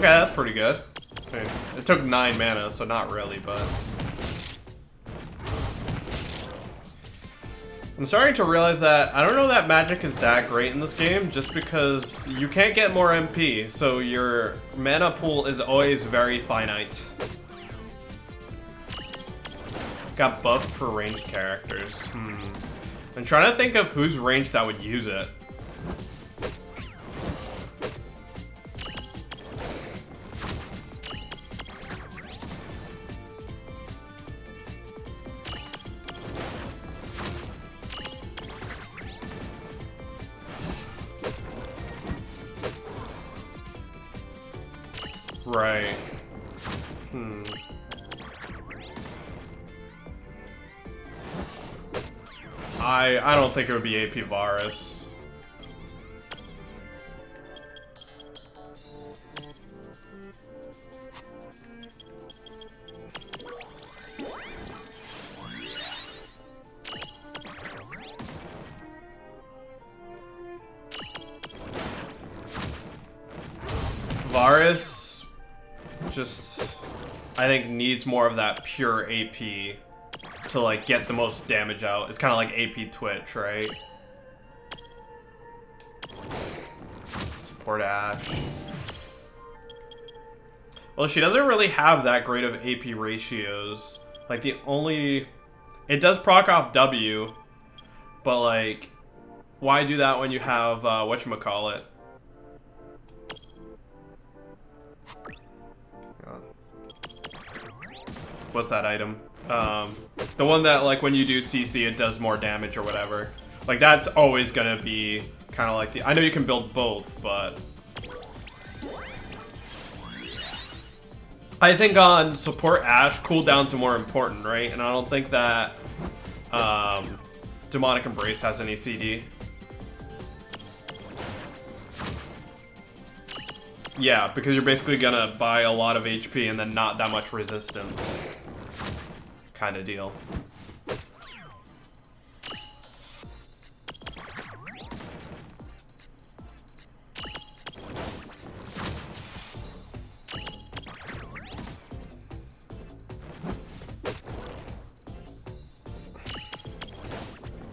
that's pretty good. I mean, it took 9 mana, so not really, but... I'm starting to realize that I don't know that magic is that great in this game, just because you can't get more MP, so your mana pool is always very finite. Got buffed for ranged characters. I'm trying to think of whose range that would use it. Right. I don't think it would be AP Varus. Varus just, I think, needs more of that pure AP to like get the most damage out. It's kind of like AP Twitch, right? Support Ash. Well, she doesn't really have that great of AP ratios. Like the only, it does proc off W, but like, why do that when you have whatchamacallit? What's that item? The one that, like, when you do CC, it does more damage or whatever. Like, that's always gonna be kind of like the... I know you can build both, but... I think on support Ashe, cooldowns are more important, right? And I don't think that Demonic Embrace has any CD. Yeah, because you're basically gonna buy a lot of HP and then not that much resistance. Kind of deal.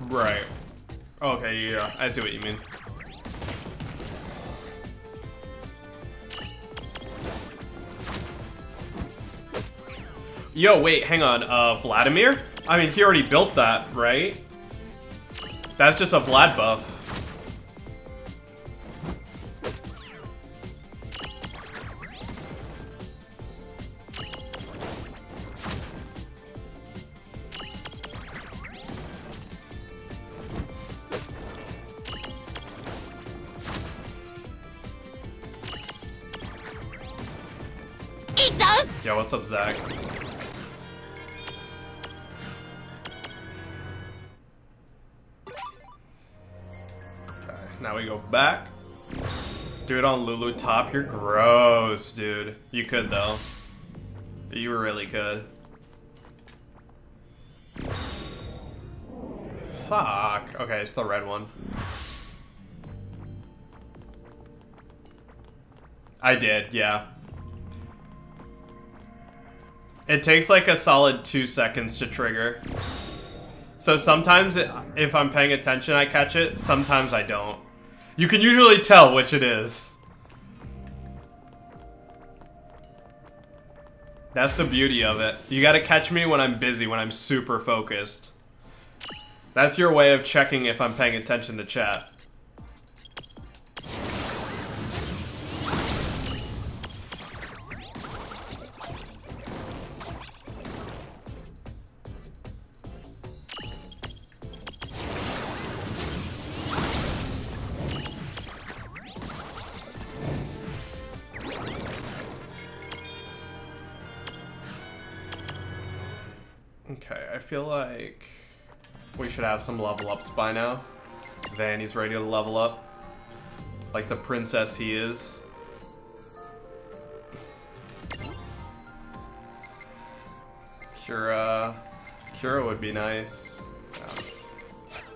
Right. Okay, yeah, I see what you mean. Yo, wait, hang on, Vladimir? I mean, he already built that, right? That's just a Vlad buff. Eat those! Yeah, what's up, Zach? Now we go back. Do it on Lulu top. You're gross, dude. You could, though. You really could. Fuck. Okay, it's the red one. I did, yeah. It takes like a solid 2 seconds to trigger. So sometimes, if I'm paying attention, I catch it. Sometimes I don't. You can usually tell which it is. That's the beauty of it. You gotta catch me when I'm busy, when I'm super focused. That's your way of checking if I'm paying attention to chat. Okay, I feel like we should have some level ups by now. Vanny's ready to level up. Like the princess he is. Kira would be nice.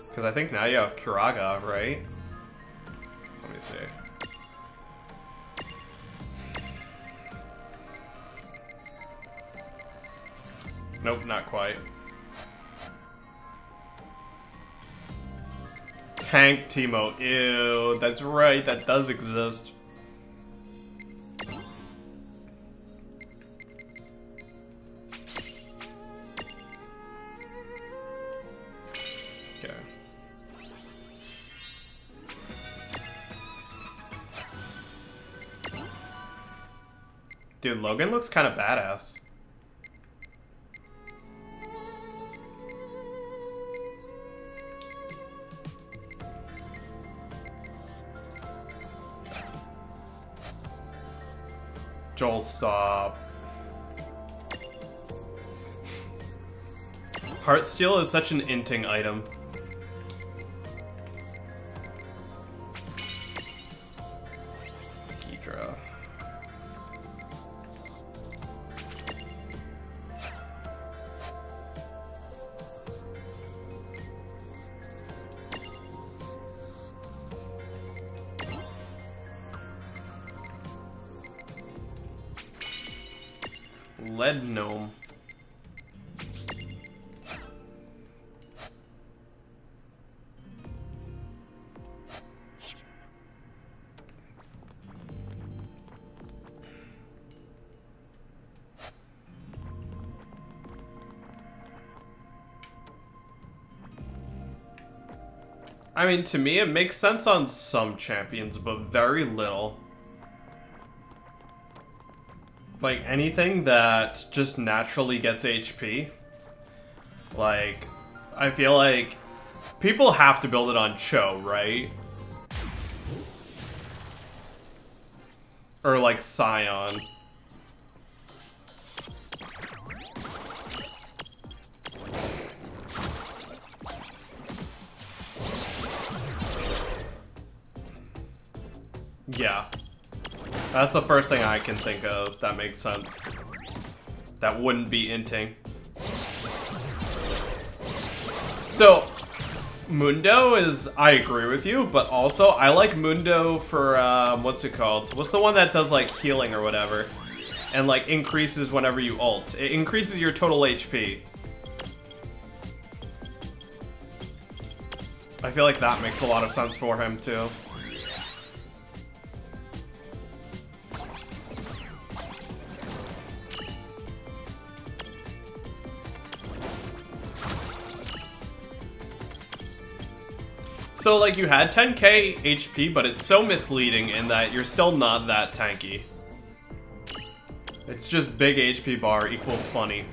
Because I think now you have Kiraga, right? Let me see. Nope, not quite. Tank Teemo. Ew, that's right, that does exist. Okay. Dude, Logan looks kind of badass. Joel, stop. Heartsteel is such an inting item. Ghidra. Lead gnome. I mean, to me, it makes sense on some champions, but very little. Like, anything that just naturally gets HP. Like, I feel like people have to build it on Cho, right? Or, like, Scion. Yeah. That's the first thing I can think of that makes sense. That wouldn't be inting. So, Mundo is, I agree with you, but also I like Mundo for, what's it called? What's the one that does like healing or whatever? And like increases whenever you ult. It increases your total HP. I feel like that makes a lot of sense for him too. So, like, you had 10k HP, but it's so misleading in that you're still not that tanky. It's just big HP bar equals funny.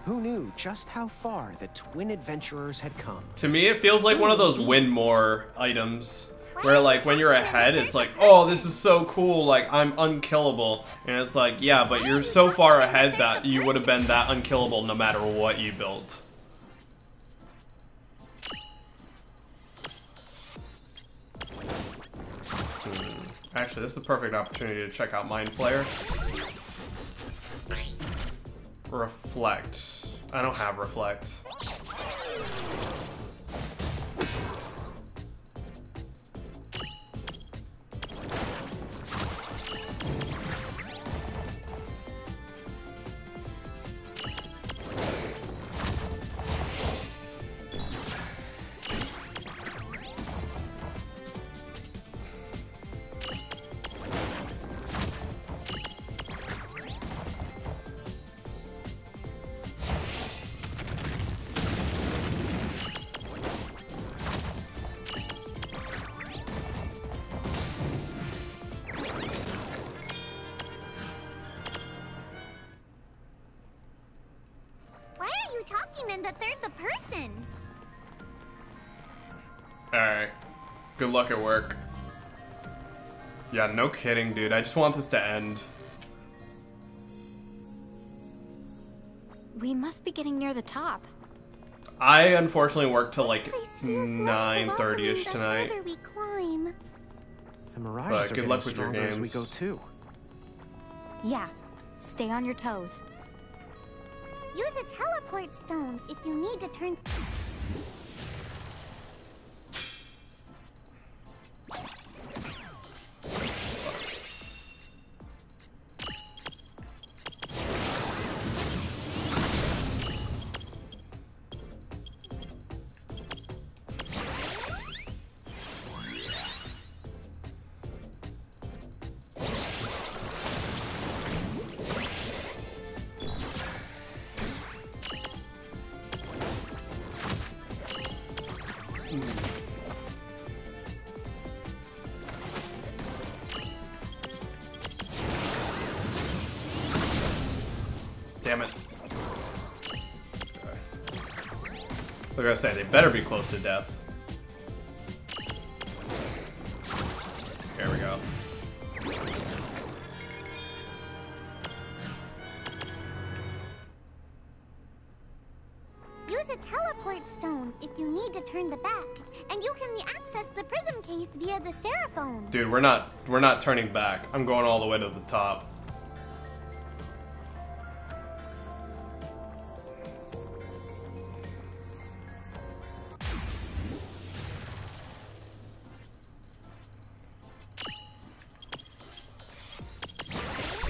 Who knew just how far the twin adventurers had come? To me, it feels like one of those win more items. Where, like, when you're ahead, it's like, oh, this is so cool, like, I'm unkillable. And it's like, yeah, but you're so far ahead that you would have been that unkillable no matter what you built. Actually, this is the perfect opportunity to check out Mind Flayer. Reflect. I don't have Reflect. In the third person. Alright. Good luck at work. Yeah, no kidding, dude. I just want this to end. We must be getting near the top. I unfortunately work till like This place feels less 9:30ish welcoming tonight. The further we climb. The Mirages But are good getting luck with your stronger as we games. go too. Yeah, stay on your toes. Use a teleport stone if you need to turn. damn it. Okay. Like I say, they better be close to death. There we go. Use a teleport stone if you need to turn the back, and you can access the prism case via the Seraphone. Dude, we're not turning back. I'm going all the way to the top.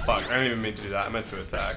Fuck, I didn't even mean to do that. I meant to attack.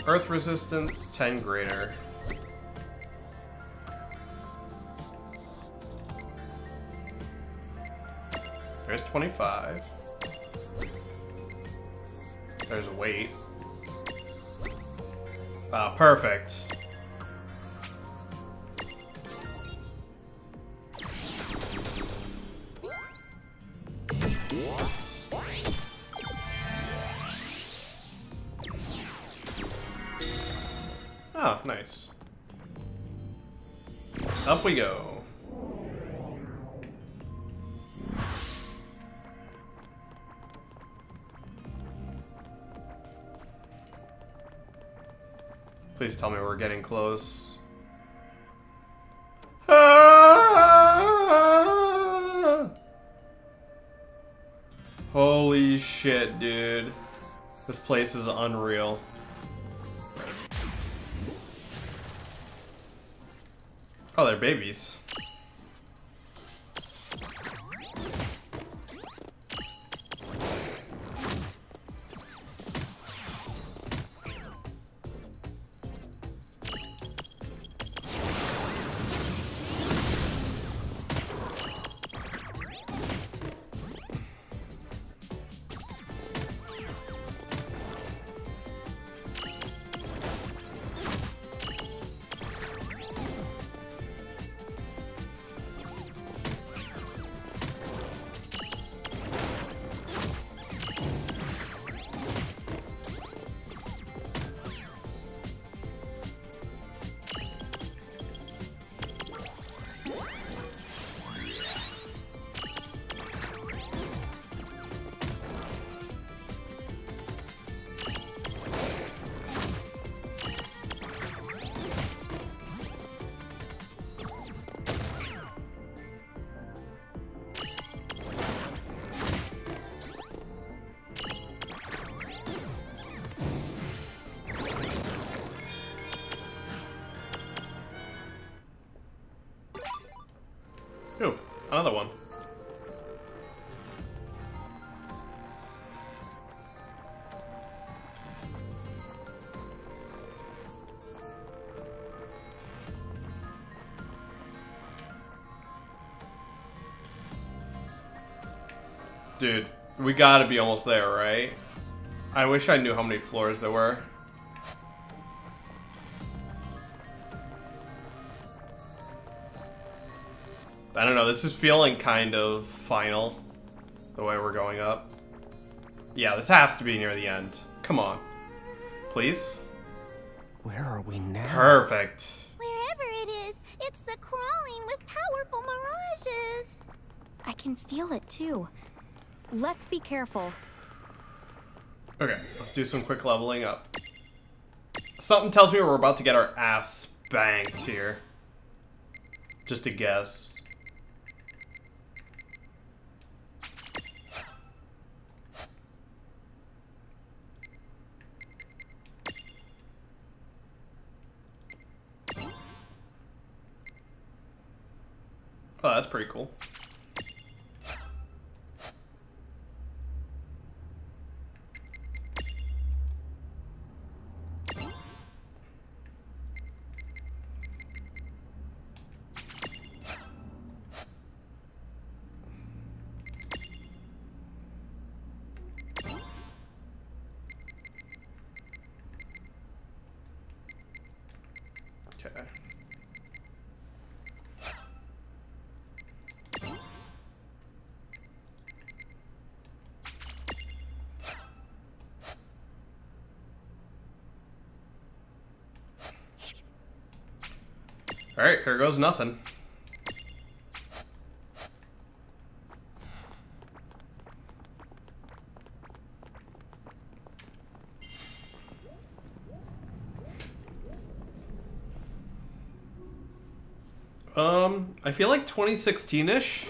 Earth resistance, 10 greater. There's 25. There's a weight. Ah, perfect. Oh, nice. Up we go. Please tell me we're getting close. Ah! Holy shit, dude. This place is unreal. Oh, they're babies. Ooh, another one. Dude, we gotta be almost there, right? I wish I knew how many floors there were. I don't know, this is feeling kind of final, the way we're going up. Yeah, this has to be near the end. Come on. Please? Where are we now? Perfect. Wherever it is, it's the crawling with powerful mirages. I can feel it too. Let's be careful. Okay, let's do some quick leveling up. Something tells me we're about to get our ass spanked here. Just a guess. Oh, that's pretty cool. Okay. Alright, here goes nothing. I feel like 2016-ish.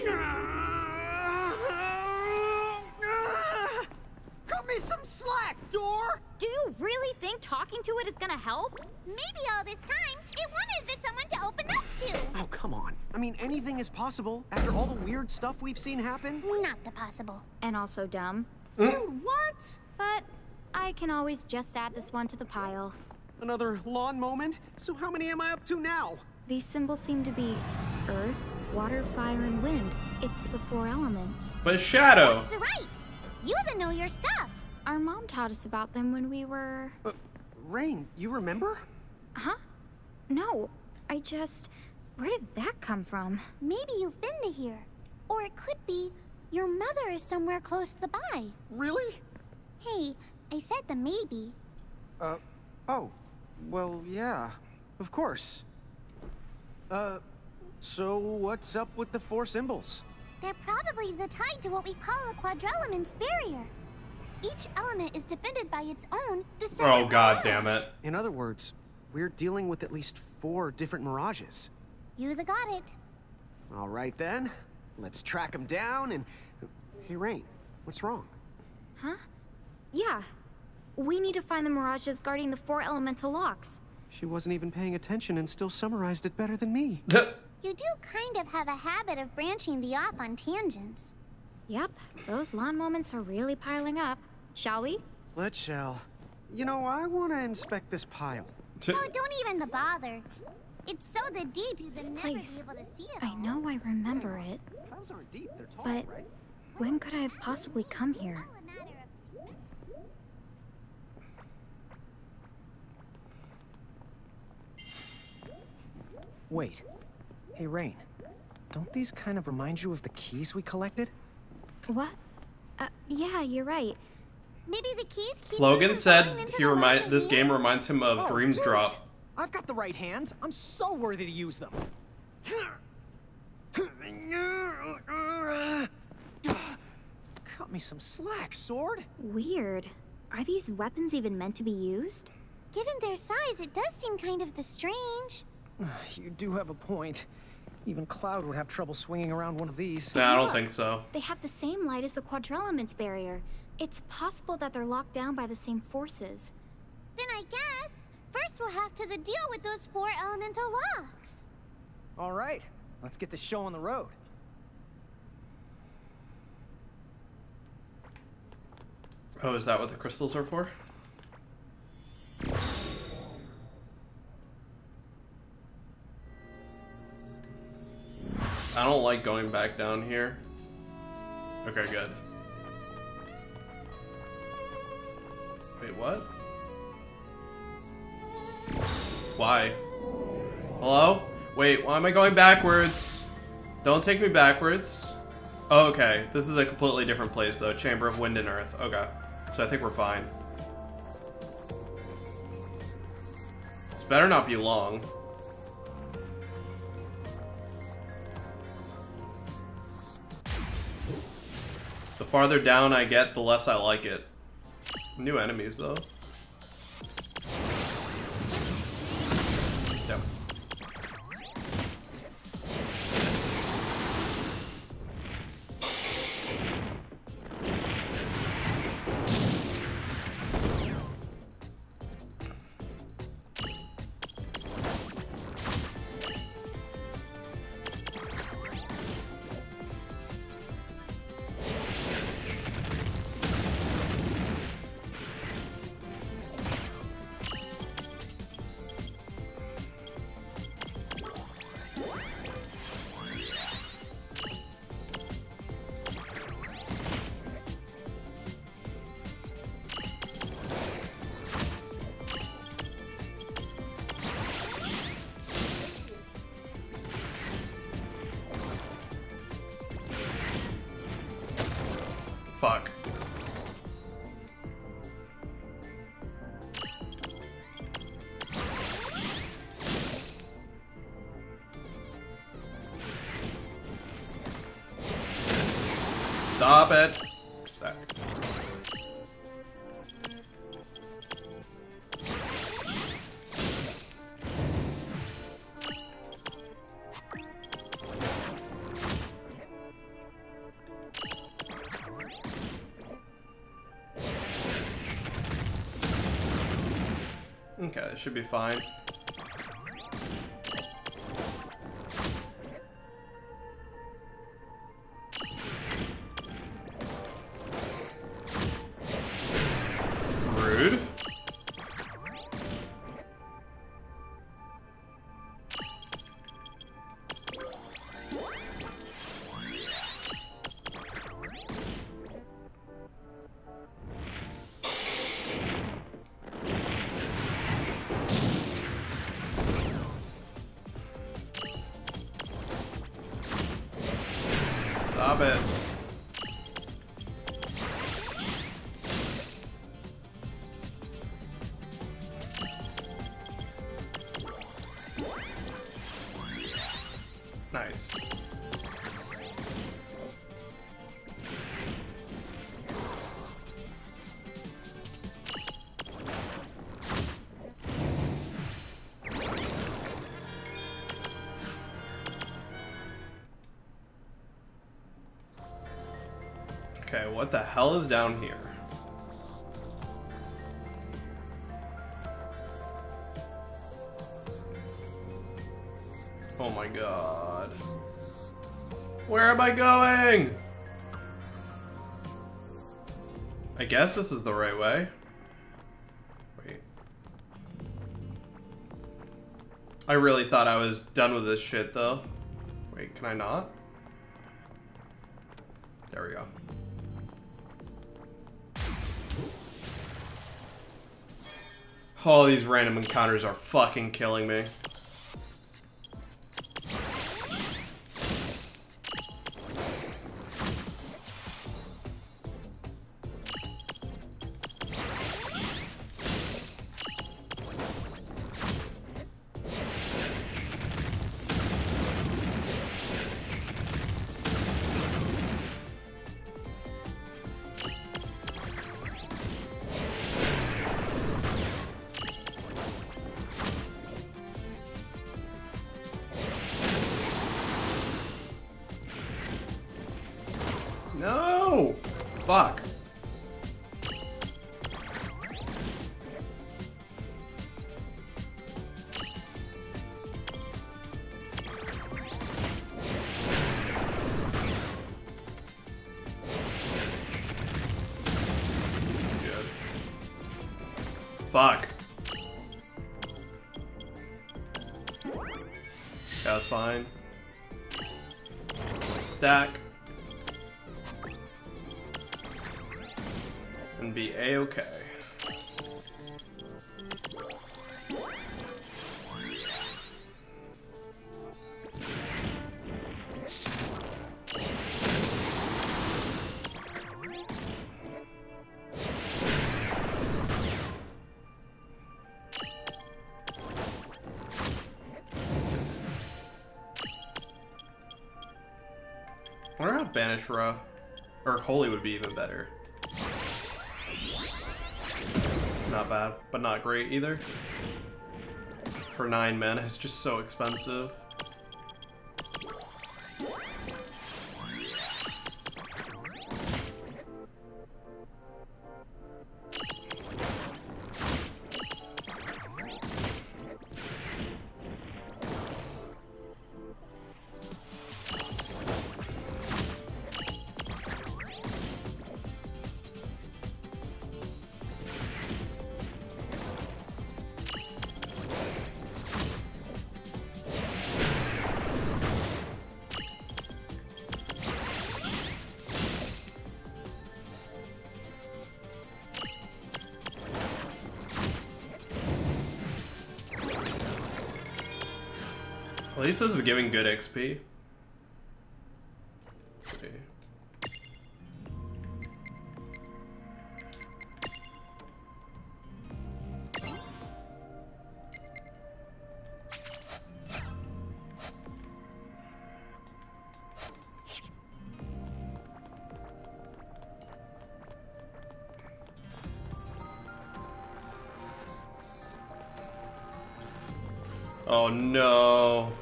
Cut me some slack, door! Do you really think talking to it is gonna help? Maybe all this time, it wanted someone to open up to. Oh, come on. I mean, anything is possible after all the weird stuff we've seen happen. Not the possible. And also dumb. Dude, what? But I can always just add this one to the pile. Another lawn moment? So how many am I up to now? These symbols seem to be earth, water, fire, and wind. It's the 4 elements. But Shadow. That's the right. You that know your stuff. Our mom taught us about them when we were... Reynn, you remember? Huh? No, I just... Where did that come from? Maybe you've been to here. Or it could be your mother is somewhere close by. Really? Hey, I said the maybe. Oh. Well, yeah. Of course. So what's up with the 4 symbols? They're probably tied to what we call a quadrelement's barrier. Each element is defended by its own distinct Oh, god mirage. damn it. In other words, we're dealing with at least 4 different mirages. You got it. All right then. Let's track them down and... Hey, Reynn, what's wrong? Huh? Yeah. We need to find the mirages guarding the 4 elemental locks. She wasn't even paying attention and still summarized it better than me. You do kind of have a habit of branching the off on tangents. Yep, those lawn moments are really piling up. Shall we? Let's shall. You know, I want to inspect this pile. Oh, don't even bother. It's so deep you'd This never be place. able to see it I all. know I remember it, Piles aren't deep, they're tall, but right? when could I have possibly come here? All a matter of perspective. Wait. Hey, Reynn. Don't these kind of remind you of the keys we collected? What? Yeah, you're right. Maybe the keys keep Logan you from said falling into he the this lava game here. reminds him of Dreams dude. Drop. I've got the right hands. I'm so worthy to use them. Cut me some slack, sword. Weird. Are these weapons even meant to be used? Given their size, it does seem kind of strange. You do have a point. Even Cloud would have trouble swinging around one of these. Nah, I don't Look, think so. They have the same light as the quadrelement's barrier. It's possible that they're locked down by the same forces. Then I guess first we'll have to deal with those 4 elemental locks. All right, let's get this show on the road. Oh, is that what the crystals are for? I don't like going back down here. Okay, good. Wait, what? Why? Hello? Wait, why am I going backwards? Don't take me backwards. Oh, okay, this is a completely different place though. Chamber of Wind and Earth. Okay, so I think we're fine. This better not be long. farther down I get, the less I like it. New enemies, though. Yep. Fuck. Stop it. Stack. Okay, that should be fine. Rude. Stop it. Nice. Okay, what the hell is down here? Oh my god. Where am I going? I guess this is the right way. Wait. I really thought I was done with this shit though. Wait, can I not? There we go. All these random encounters are fucking killing me. No! Fuck. Good. Fuck. That's fine. Stack. And be a-okay. I wonder how banish row. Or holy would be even better. Not bad, but not great either. For 9 men, it's just so expensive. At least this is giving good XP. Okay. Oh no.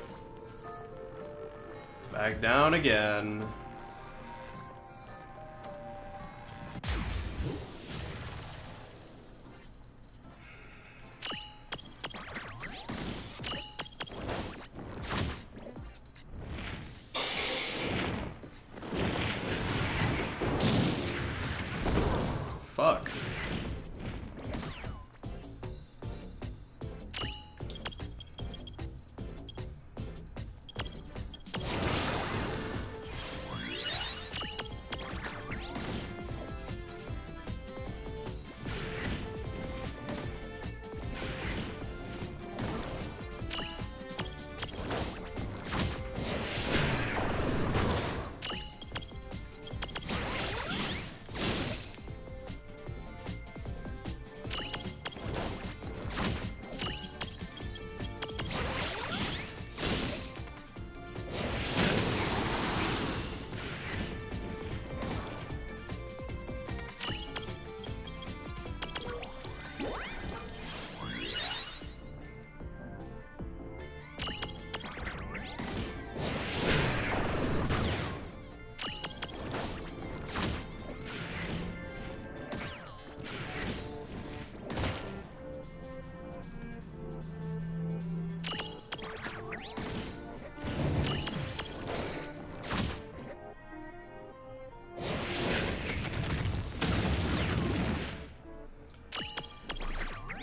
Back down again. Fuck.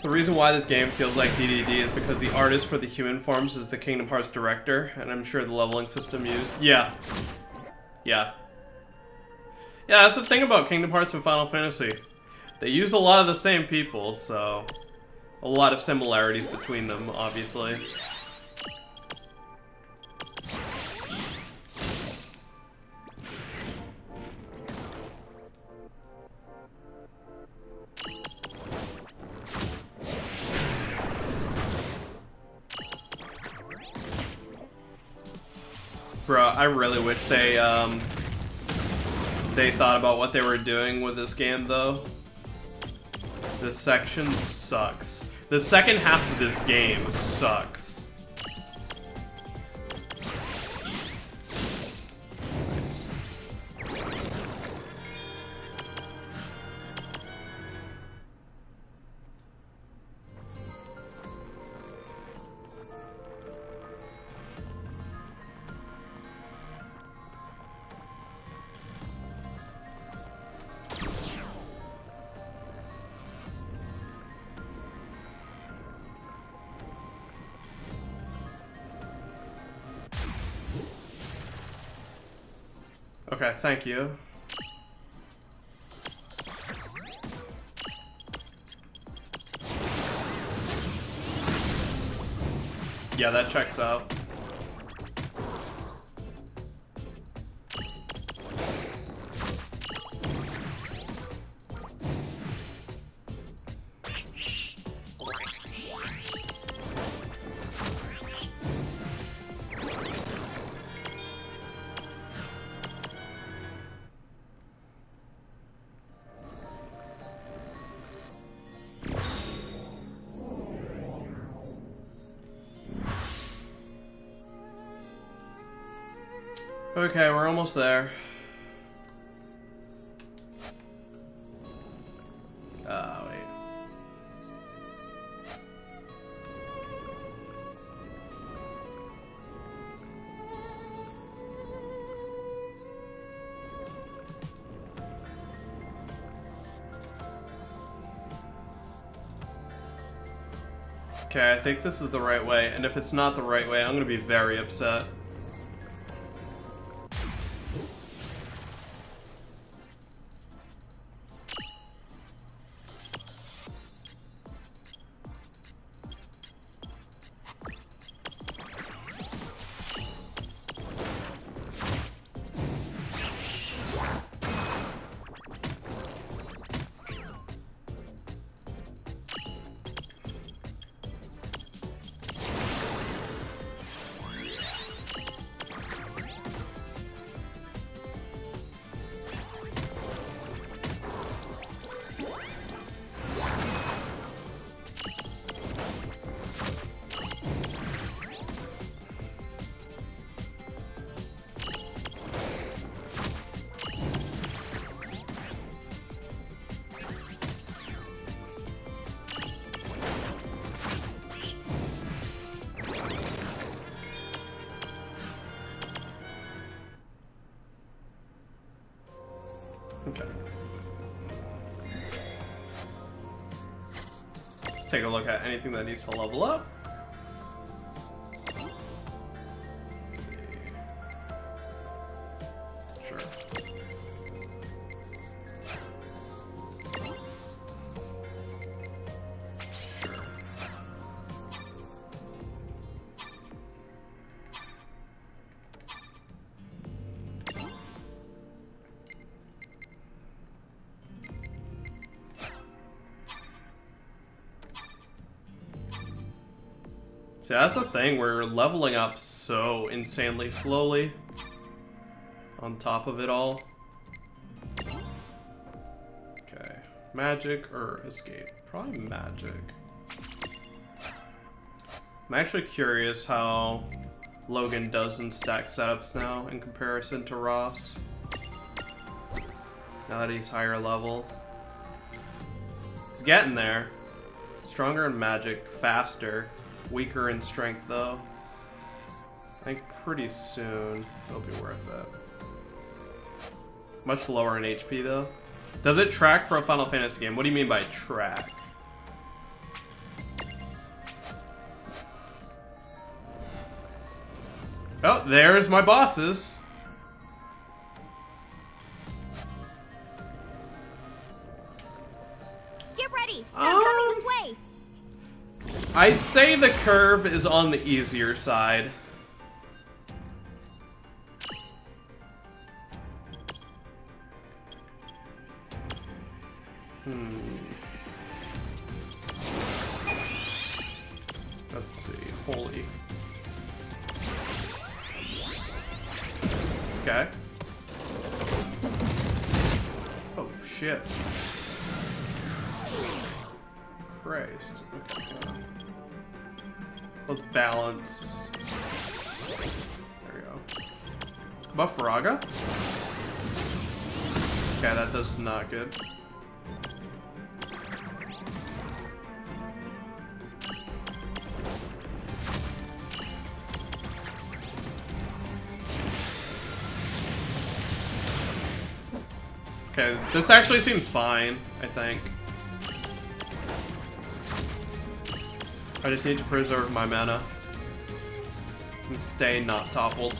The reason why this game feels like DDD is because the artist for the human forms is the Kingdom Hearts director, and I'm sure the leveling system used. Yeah. Yeah, that's the thing about Kingdom Hearts and Final Fantasy. They use a lot of the same people, so a lot of similarities between them, obviously. Bro, I really wish they thought about what they were doing with this game, though. This section sucks. The second half of this game sucks. Okay, thank you. Yeah, that checks out. Okay, we're almost there. Wait. Okay, I think this is the right way, and if it's not the right way, I'm gonna be very upset. Okay. Let's take a look at anything that needs to level up. Let's see. Sure. Sure. See, that's the thing, we're leveling up so insanely slowly on top of it all. Okay, magic or escape? Probably magic. I'm actually curious how Logan does in stack setups now in comparison to Ross. Now that he's higher level. He's getting there. Stronger in magic, faster. Weaker in strength, though. I think pretty soon it'll be worth it. Much lower in HP, though. Does it track for a Final Fantasy game? What do you mean by track? Oh, there's my bosses. Get ready! They're coming this way! I'd say the curve is on the easier side. Let's see. Holy. Okay. Oh, shit. Christ. Okay. Let's balance. There we go. Buff Raga? Okay, that does not good. Okay, this actually seems fine, I think. I just need to preserve my mana and stay not toppled.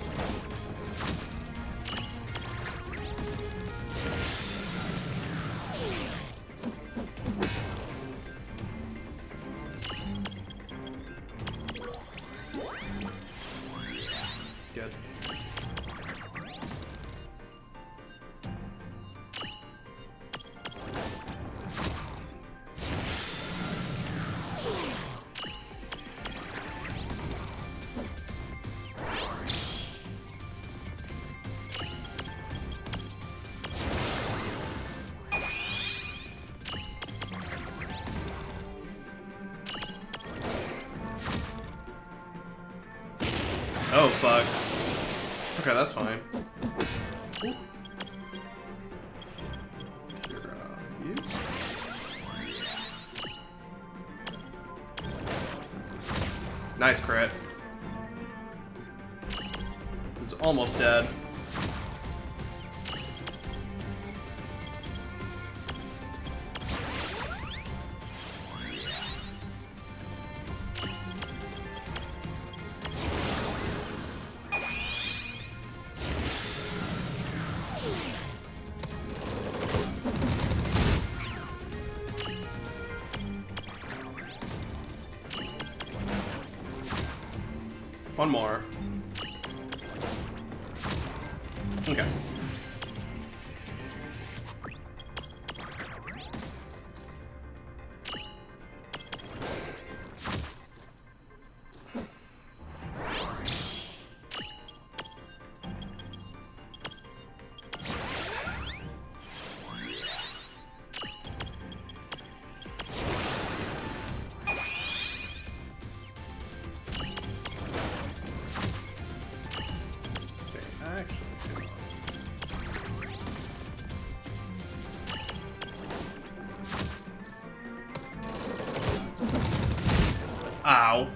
Good. Oh, fuck. Okay, that's fine. Nice crit. This is almost dead. One more. Okay. Ow.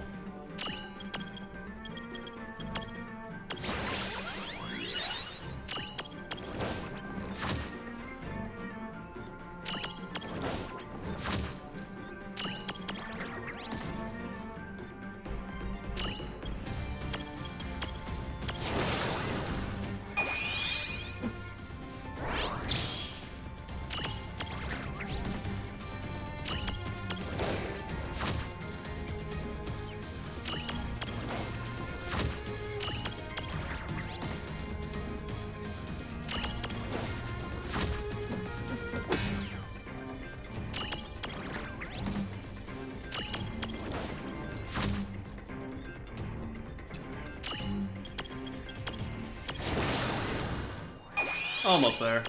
Almost there.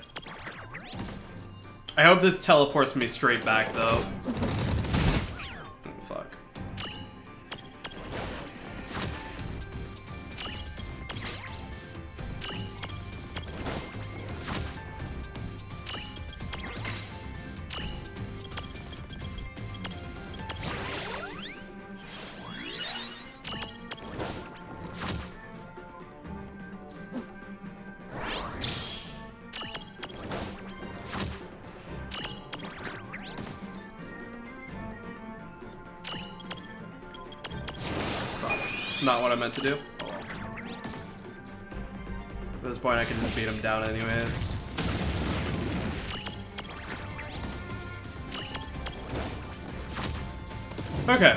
I hope this teleports me straight back, though. Oh, fuck. Not what I meant to do. Oh, well. At this point, I can just beat him down anyways. Okay.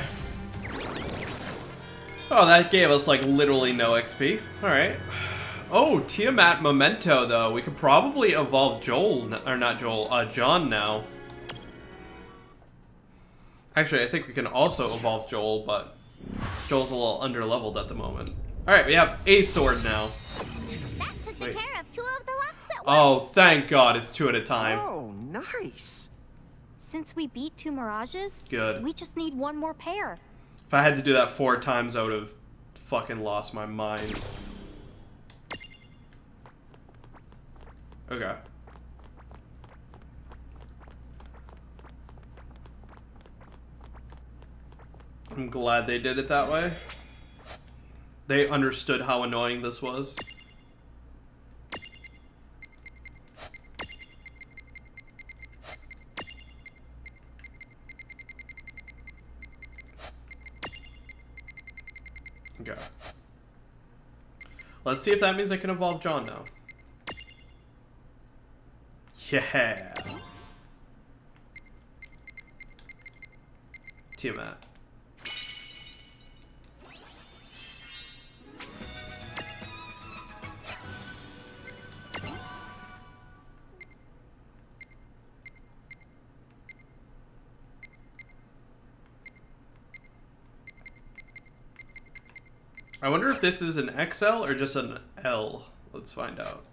Oh, that gave us, like, literally no XP. Alright. Oh, Tiamat Memento, though. We could probably evolve Joel, or not Joel, John now. Actually, I think we can also evolve Joel, but Joel's a little under-leveled at the moment. Alright, we have a sword now. That took care of 2 of the locks at once. Oh, thank God, it's 2 at a time. Oh, nice. Since we beat 2 Mirages, Good. we just need 1 more pair. If I had to do that 4 times, I would have fucking lost my mind. Okay. I'm glad they did it that way. They understood how annoying this was. Okay. Let's see if that means I can evolve John now. Yeah. Tiamat. I wonder if this is an XL or just an L. Let's find out.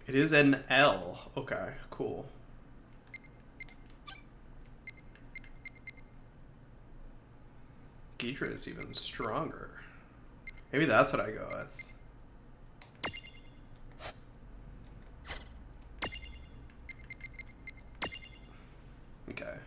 It is an L. Okay, cool. Ghidra is even stronger. Maybe that's what I go with. Okay.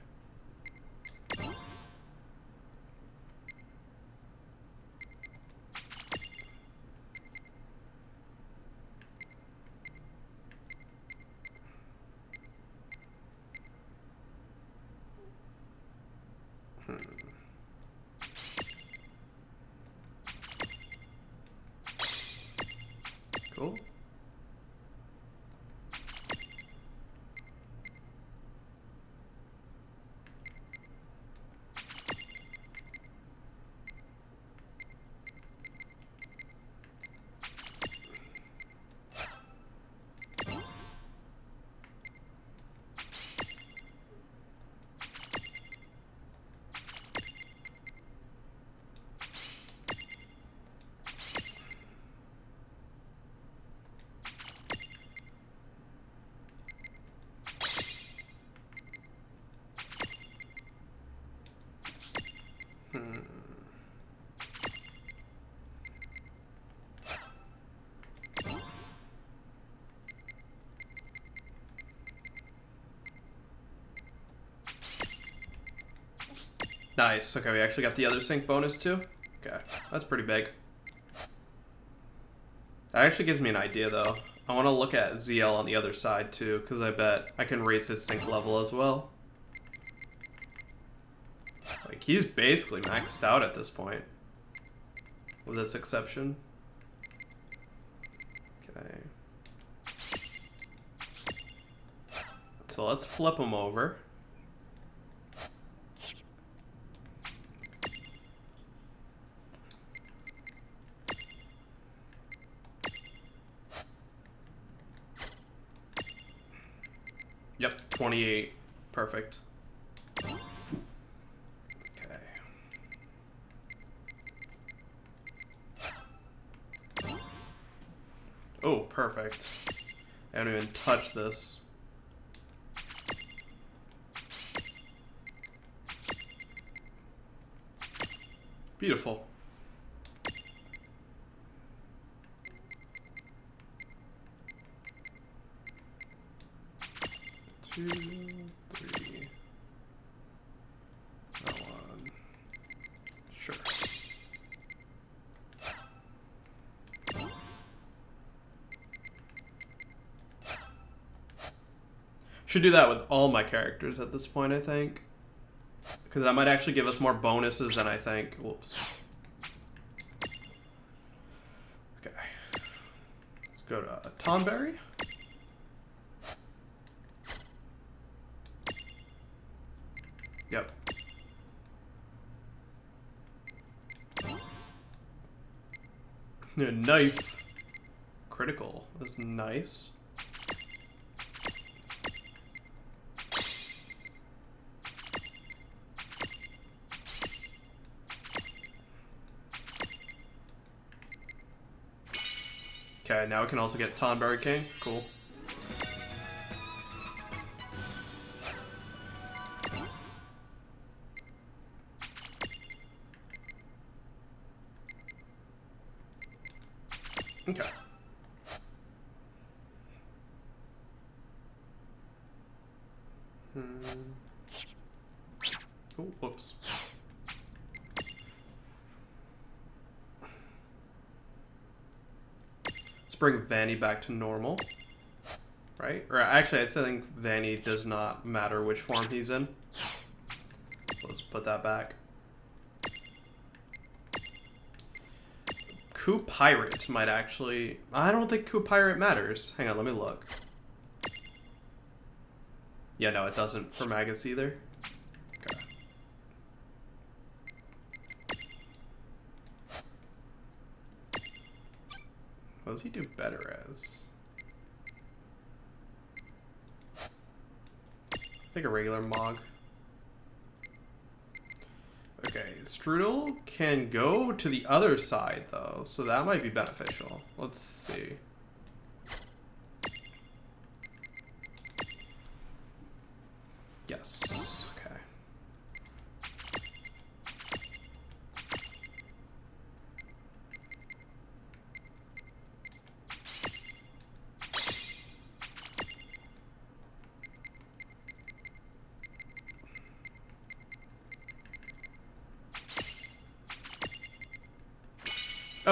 Cool. Nice. Okay, we actually got the other sync bonus too. Okay, that's pretty big. That actually gives me an idea though. I want to look at ZL on the other side too, because I bet I can raise his sync level as well. Like, he's basically maxed out at this point, with this exception. Okay. So let's flip him over. Yep, 28. Perfect. Okay. Oh, perfect. I don't even touch this. Beautiful. Two, three. That one. Sure. Should do that with all my characters at this point, I think. Because that might actually give us more bonuses than I think. Whoops. Okay. Let's go to Tonberry. Yep. Knife. Critical. That's nice. Okay, now we can also get Tonberry King. Cool. Okay. Oh, whoops. Let's bring Vanny back to normal. Right? Or actually, I think Vanny does not matter which form he's in. Let's put that back. Coup Pirate might actually... I don't think Coup Pirate matters. Hang on, let me look. Yeah, no, it doesn't for Magus either. Okay. What does he do better as? I think a regular Mog. Okay, Strudel can go to the other side though, so that might be beneficial. Let's see. Yes. Okay.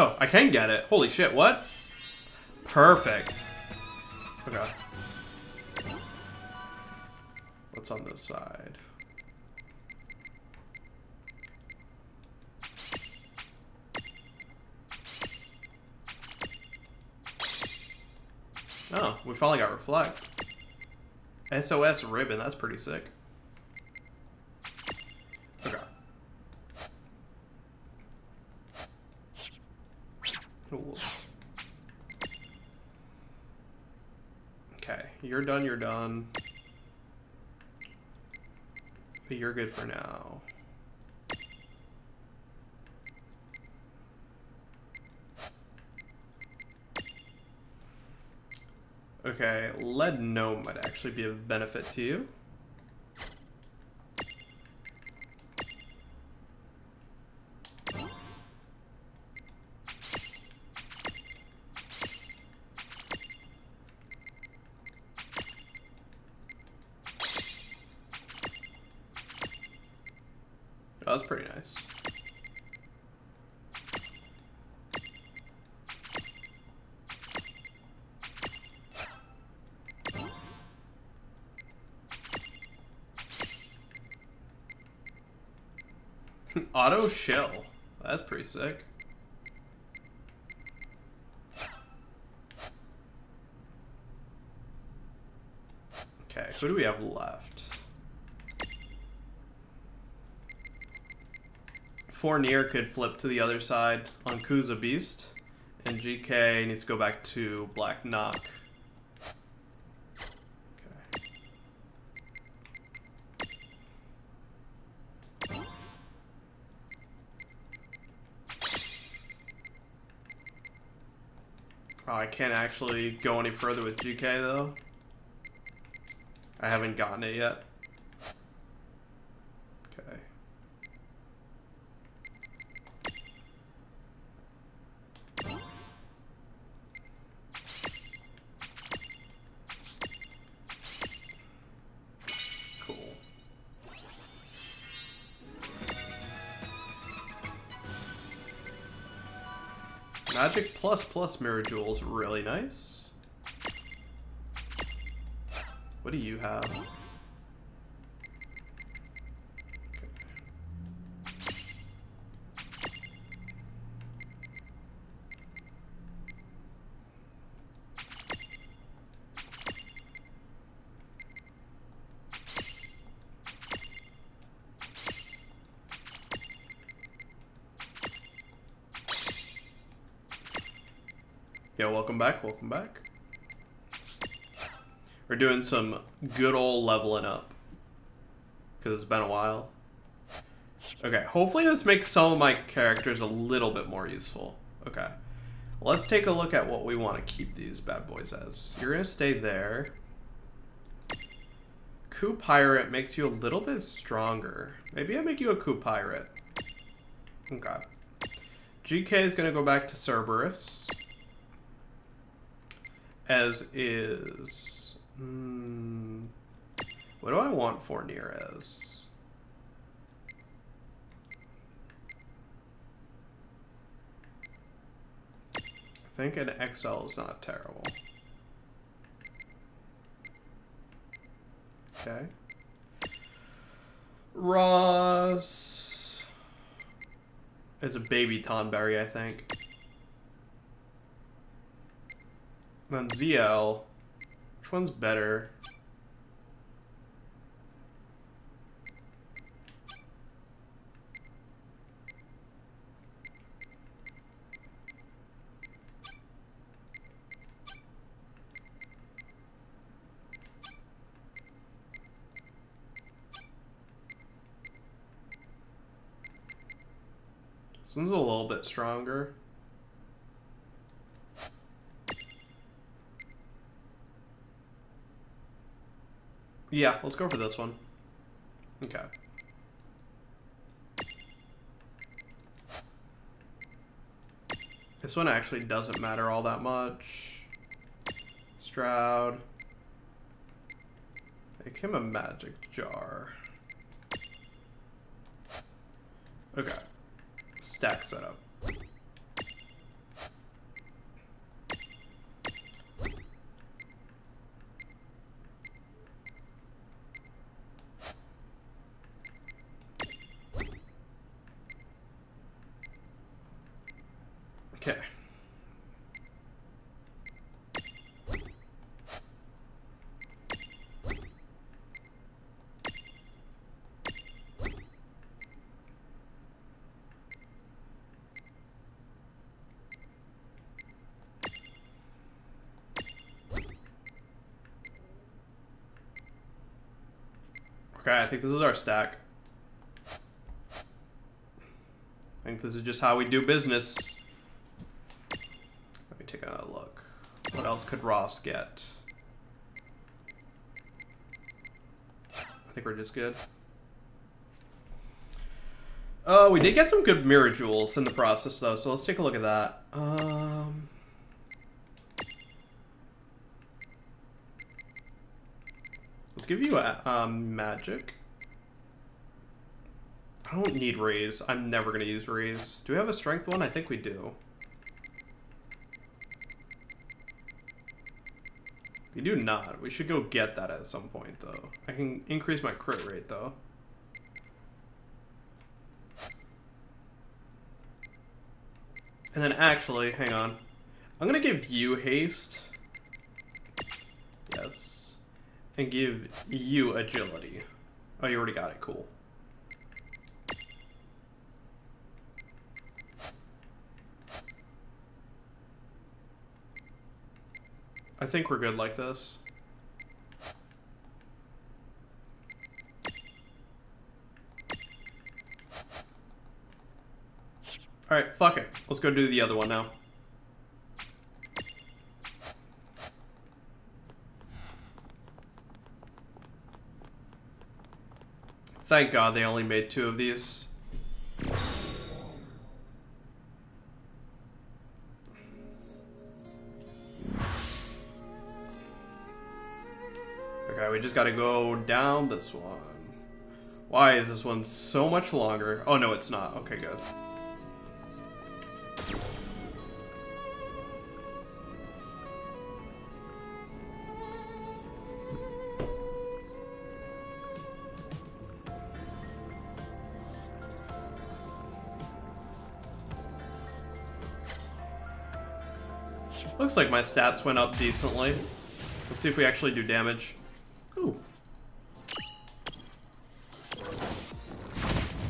Oh, I can get it. Holy shit, what? Perfect. Okay. What's on this side? Oh, we finally got reflect. SOS ribbon, that's pretty sick. Okay. Ooh. Okay, you're done, you're done. But you're good for now. Okay, lead gnome might actually be of benefit to you. That was pretty nice. Auto shell. That's pretty sick. Okay, who do we have left? Fournier could flip to the other side on Kuza Beast, and GK needs to go back to Black Knock. Oh, I can't actually go any further with GK though. I haven't gotten it yet. Okay. Cool. Magic plus mirror jewels, really nice. What do you have? Yeah, welcome back, welcome back. We're doing some good old leveling up. Because it's been a while. Okay, hopefully this makes some of my characters a little bit more useful. Okay. Let's take a look at what we want to keep these bad boys as. You're going to stay there. Coup Pirate makes you a little bit stronger. Maybe I make you a Coup Pirate. Okay. GK is going to go back to Cerberus. As is... what do I want Fournier as? I think an XL is not terrible. Okay. Ross is a baby Tonberry, I think. Then ZL. Which one's better? This one's a little bit stronger. Yeah, let's go for this one. Okay. This one actually doesn't matter all that much. Stroud. Make him a magic jar. Okay. Stack setup. Okay, I think this is our stack. I think this is just how we do business. Let me take a look. What else could Ross get? I think we're just good. We did get some good mirror jewels in the process, though, so let's take a look at that. Let's give you a magic. I don't need raise. I'm never going to use raise. Do we have a strength one? I think we do. We do not. We should go get that at some point, though. I can increase my crit rate, though. And then actually, hang on. I'm going to give you haste. Yes. And give you agility. Oh, you already got it. Cool. I think we're good like this. Alright, fuck it. Let's go do the other one now. Thank God they only made 2 of these. Okay, we just gotta go down this one. Why is this one so much longer? Oh no, it's not. Okay, good. Looks like my stats went up decently. Let's see if we actually do damage. Ooh.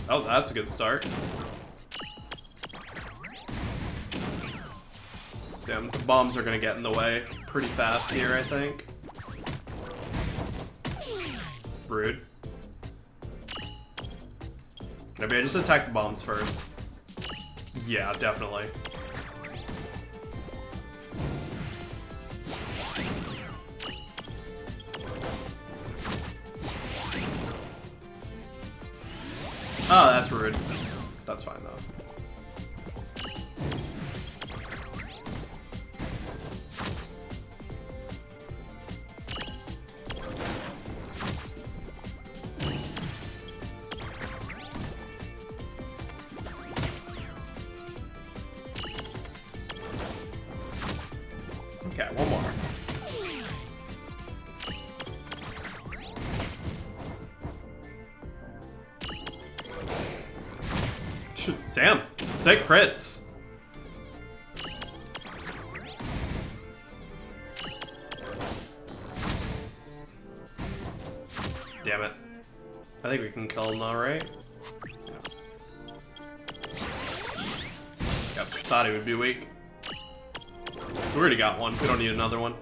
Oh, that's a good start. Damn, the bombs are gonna get in the way pretty fast here, I think. Rude. Maybe I just attack the bombs first. Yeah, definitely. Oh, that's rude. That's fine, though. Okay, one more. Damn, sick crits. Damn it. I think we can kill him now, right? Yeah. Yep, thought he would be weak. We already got one. We don't need another one.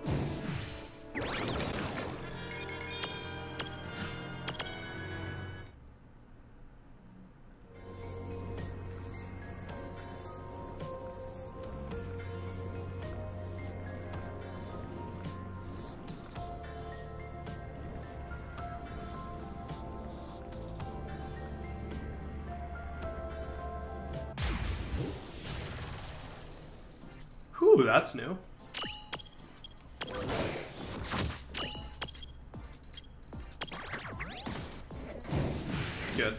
Ooh, that's new. Good.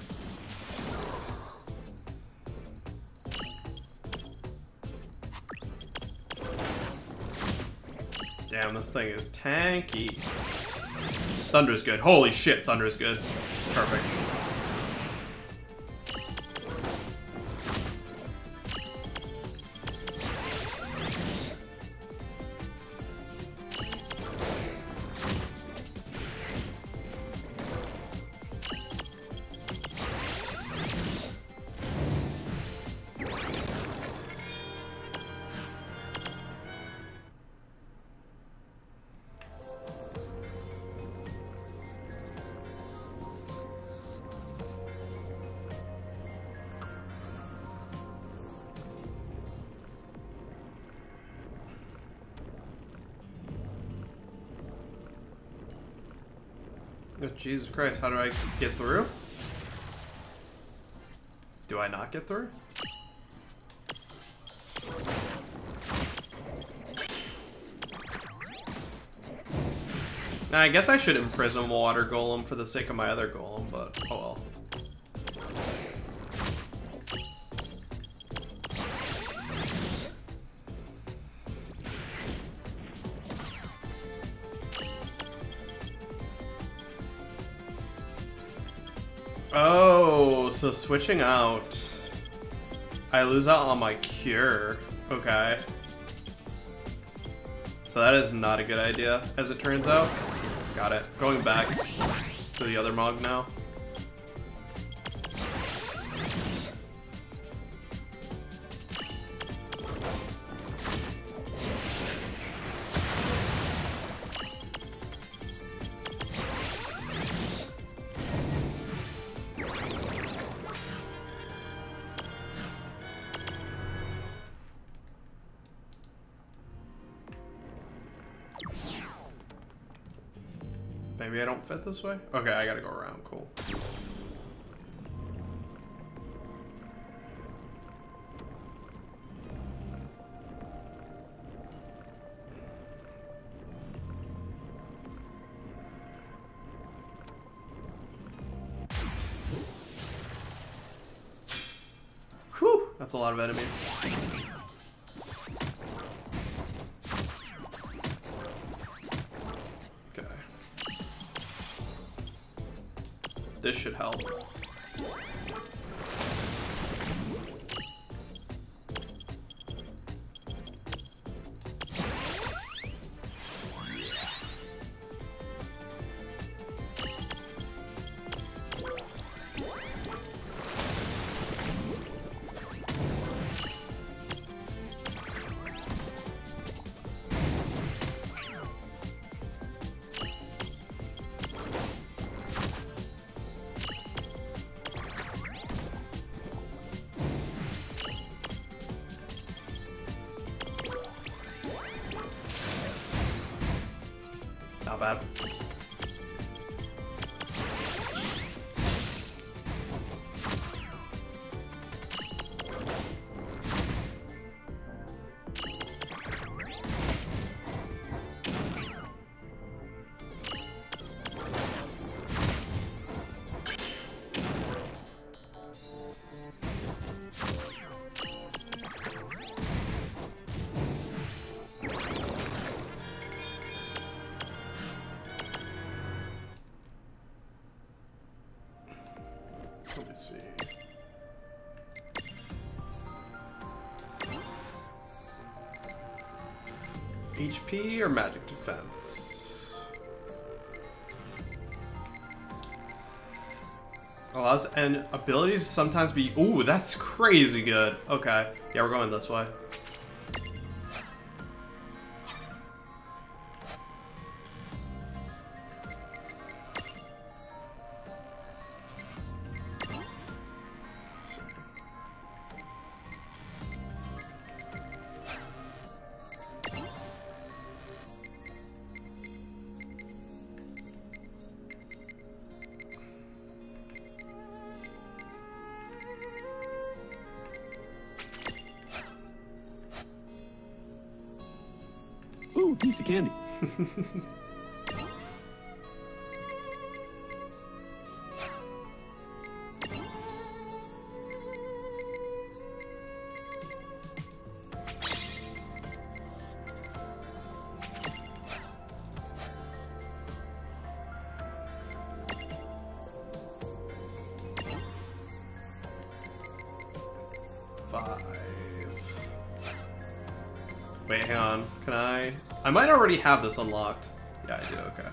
Damn, this thing is tanky. Thunder's good. Holy shit, Thunder is good. Perfect. Oh, Jesus Christ, how do I get through? Do I not get through? Now, I guess I should imprison Water Golem for the sake of my other golem, but oh well. Oh, so switching out, I lose out on my cure. Okay. So that is not a good idea, as it turns out. Got it. Going back to the other Mog now. Maybe I don't fit this way? Okay, I gotta go around. Cool. Whew! That's a lot of enemies. This should help. Not bad. Let's see. HP or magic defense? Allows and abilities to sometimes be. Ooh, that's crazy good. Okay, yeah, we're going this way. Ooh, piece of candy. Wait, hang on. Can I? I might already have this unlocked. Yeah, I do. Okay.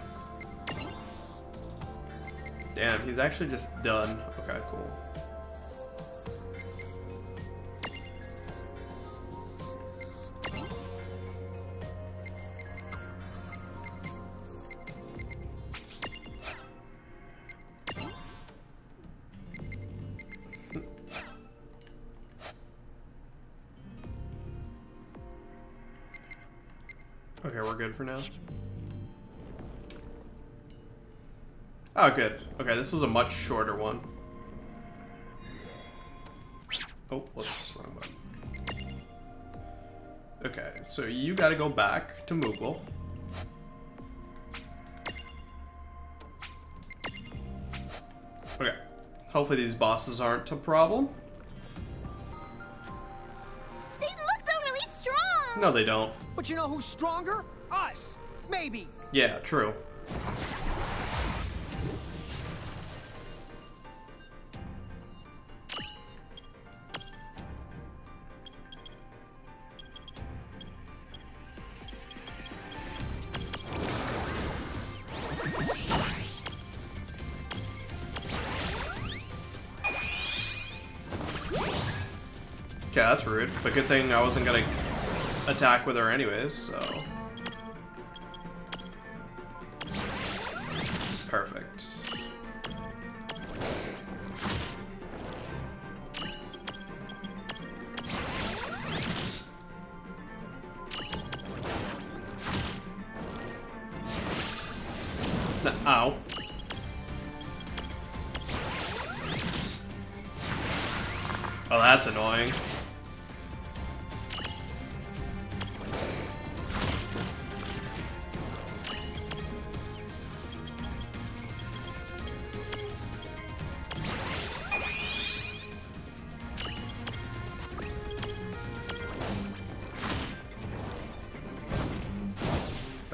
Damn, he's actually just done. Okay, cool. Okay, we're good for now. Oh, good. Okay, this was a much shorter one. Oh, whoops, wrong button. Okay, so you gotta go back to Moogle. Okay, hopefully these bosses aren't a problem. They look though really strong. No, they don't. But you know who's stronger? Us! Maybe! Yeah, true. Okay, that's rude. But good thing I wasn't gonna attack with her anyways, so... Perfect. Ow. Oh, that's annoying.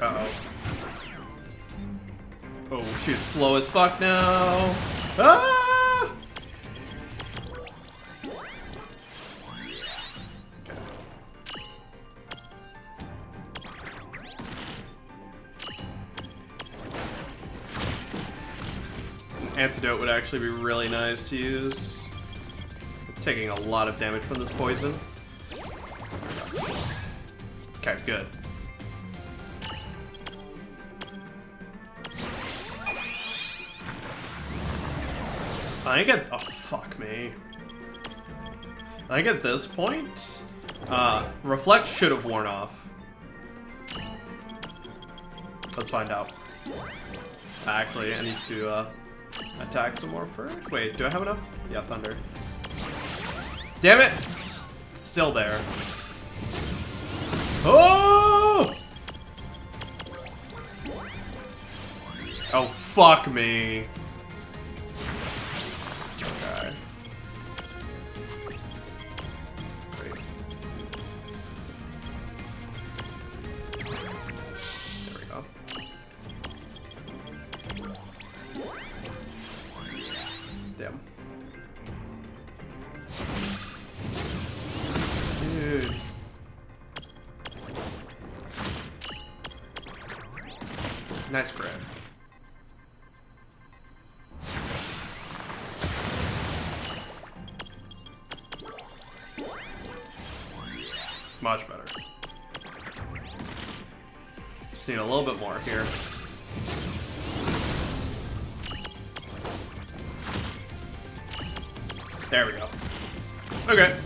Uh-oh. Oh, she's slow as fuck now. Ah! Okay. An antidote would actually be really nice to use. I'm taking a lot of damage from this poison. Okay, good. I think at, oh fuck me. I think at this point, Reflect should have worn off. Let's find out. Actually, I need to attack some more first. Wait, do I have enough? Yeah, Thunder. Damn it! It's still there. Oh! Oh, fuck me. Okay. Great. There we go. Damn. Dude. Nice grab. Much better. Just need a little bit more here. There we go. Okay.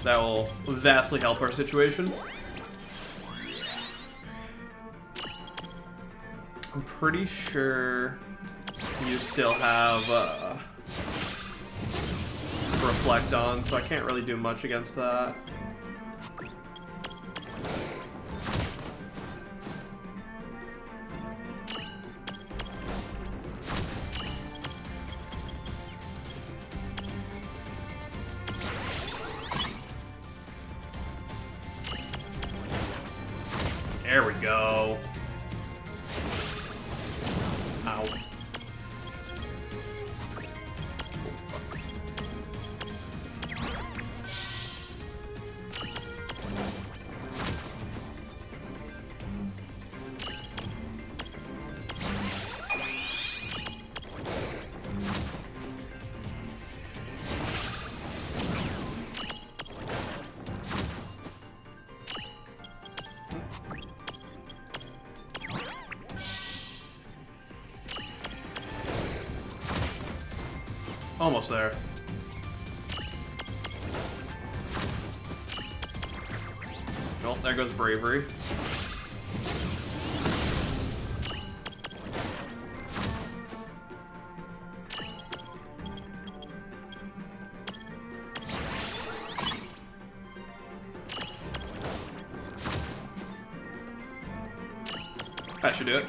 That will vastly help our situation. I'm pretty sure you still have Reflect on, so I can't really do much against that. There we go. Ow. Almost there. Well, there goes bravery. That should do it.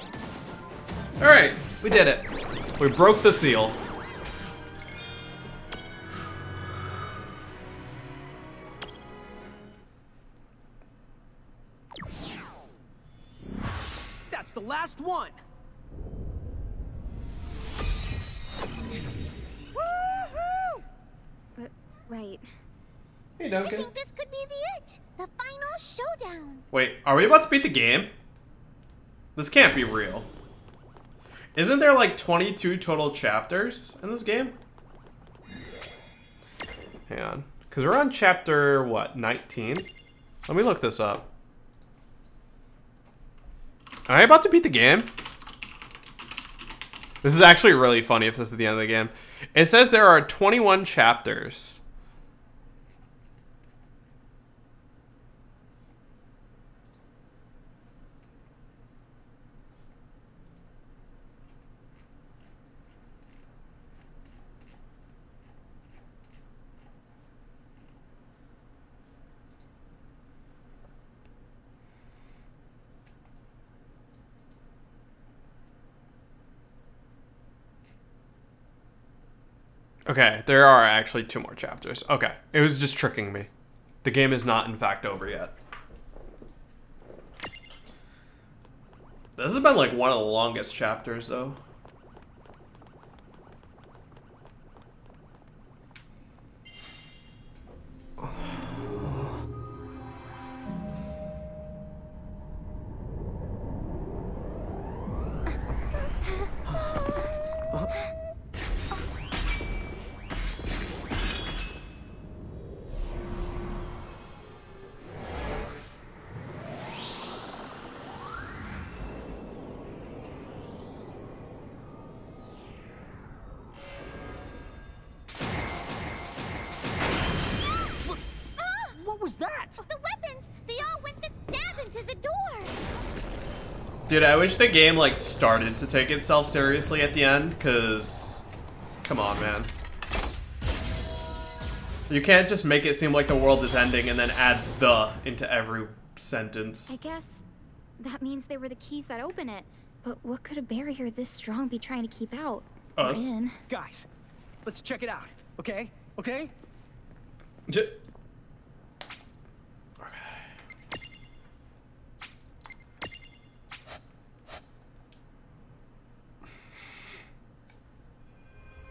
Alright, we did it. We broke the seal. That's the last one. Woohoo! Right. Hey, I Duncan. think this could be it. The final showdown. Wait, are we about to beat the game? This can't be real. Isn't there like 22 total chapters in this game? Hang on. Because we're on chapter, what, 19? Let me look this up. Am I about to beat the game? This is actually really funny if this is the end of the game. It says there are 21 chapters. Okay, there are actually 2 more chapters. Okay, it was just tricking me. The game is not, in fact, over yet. This has been like one of the longest chapters, though. The weapons! They all went to stab into the door! Dude, I wish the game, like, started to take itself seriously at the end, because... Come on, man. You can't just make it seem like the world is ending and then add "the" into every sentence. I guess that means they were the keys that open it. But what could a barrier this strong be trying to keep out? Us. Or in? Guys, let's check it out, okay? Okay?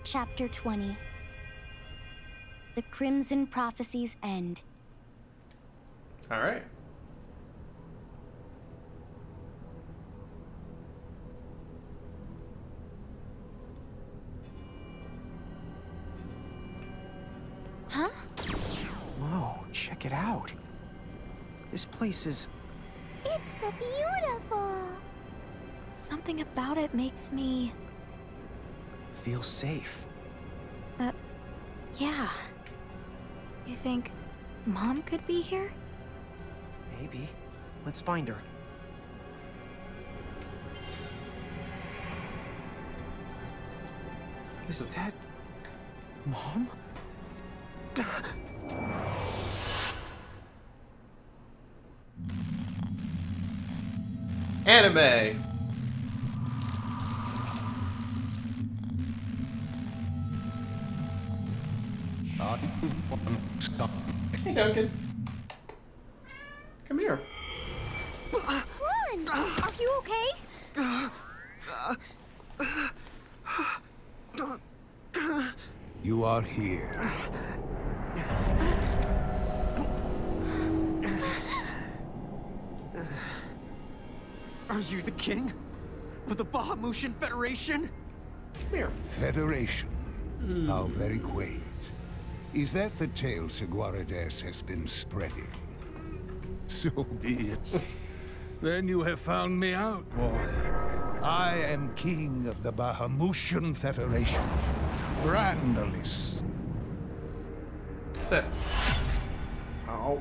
Chapter 20. The Crimson Prophecies End. All right. Huh? Whoa, check it out. This place is... It's the beautiful! Something about it makes me... feels safe. Yeah. You think Mom could be here? Maybe. Let's find her. Is that... Mom? Anime. Hey, Duncan. Come here. Lann! Are you okay? You are here. Are you the king of the Bahamutian Federation? Come here. Federation. How very quaint. Is that the tale Seguarides has been spreading? So be it. Then you have found me out, boy. I am king of the Bahamutian Federation. Brandalis. Sit. Oh.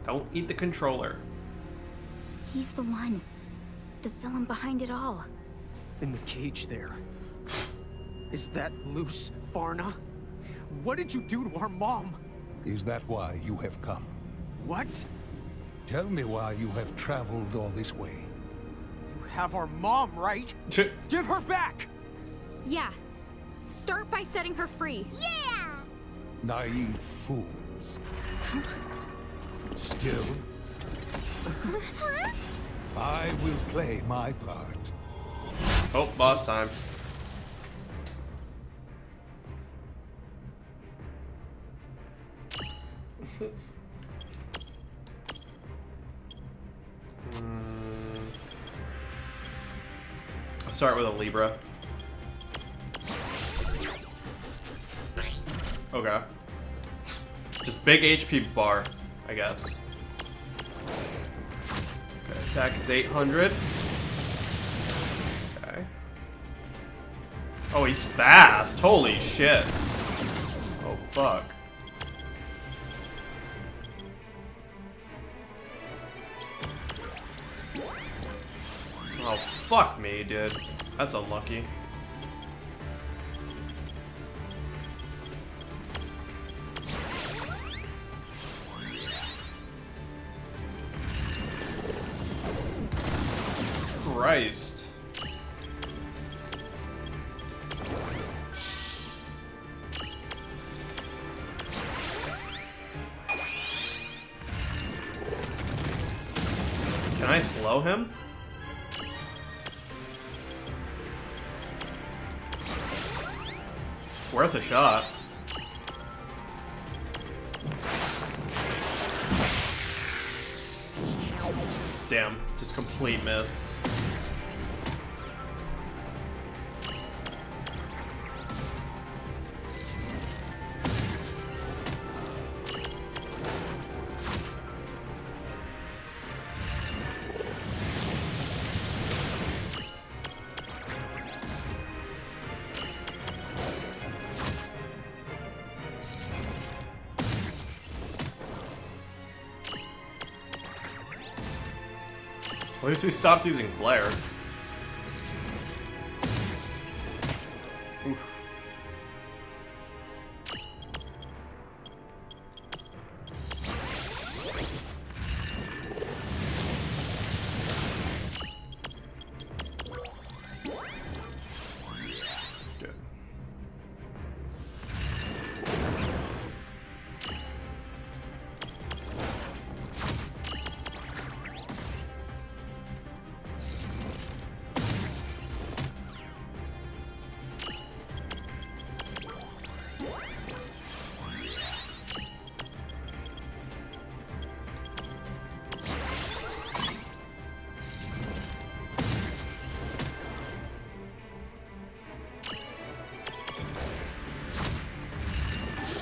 Don't eat the controller. He's the one. The villain behind it all. In the cage there. Is that loose, Farna? What did you do to our mom? Is that why you have come? What? Tell me why you have traveled all this way. You have our mom, right? Give her back! Yeah. Start by setting her free. Yeah! Naive fools. Still, I will play my part. Oh, boss time. I'll start with a Libra. Okay. Just big HP bar, I guess. Okay, attack is 800. Okay. Oh, he's fast! Holy shit. Oh, fuck. Oh, fuck me, dude. That's unlucky. Christ. Can I slow him? Worth a shot. Damn, just complete miss. At least he stopped using flare. Oof. Good.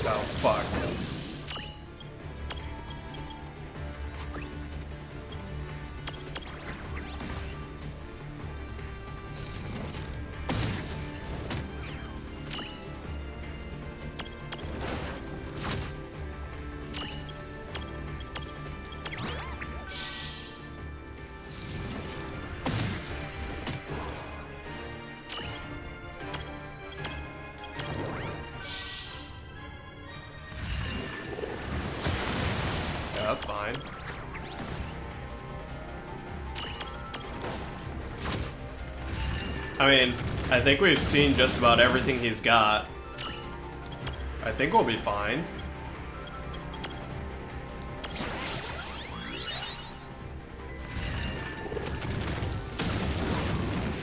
Oh, fuck. That's fine. I mean, I think we've seen just about everything he's got. I think we'll be fine.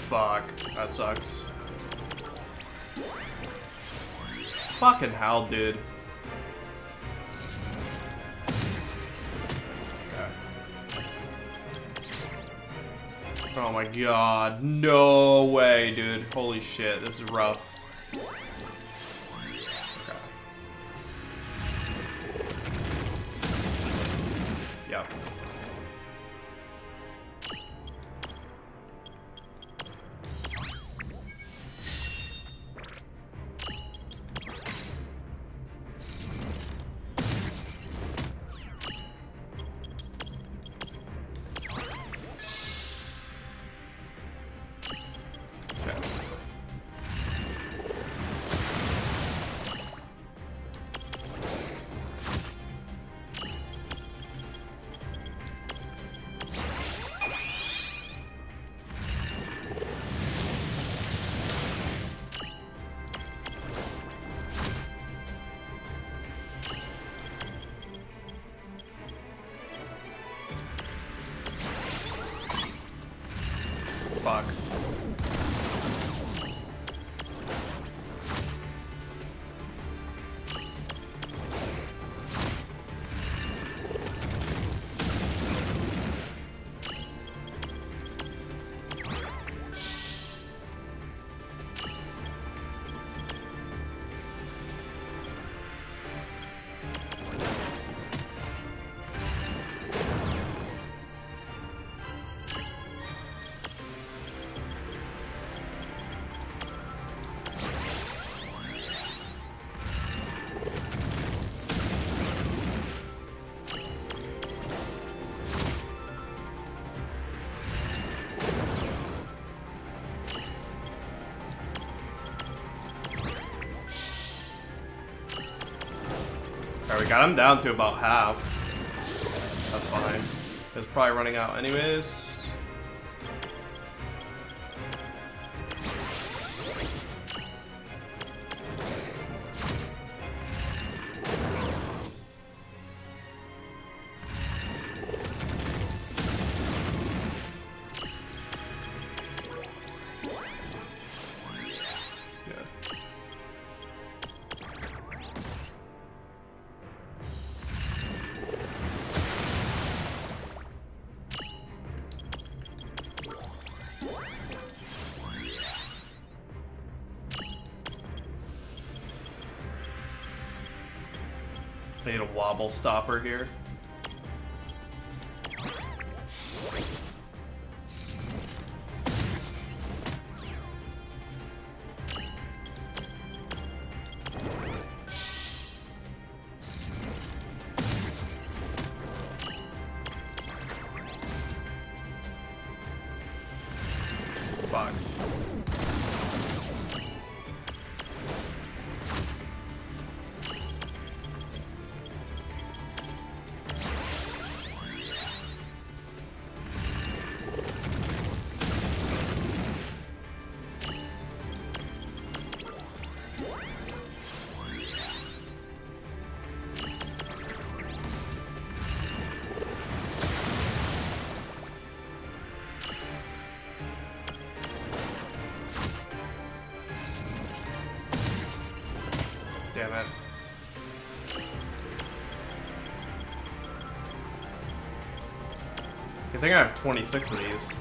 Fuck, that sucks. Fucking hell, dude. Oh my god, no way, dude. Holy shit, this is rough. Okay. Yep. Fuck. Alright, we got him down to about half. That's fine. It's probably running out anyways. I need a wobble stopper here. Fuck. Damn it. I think I have 26 of these.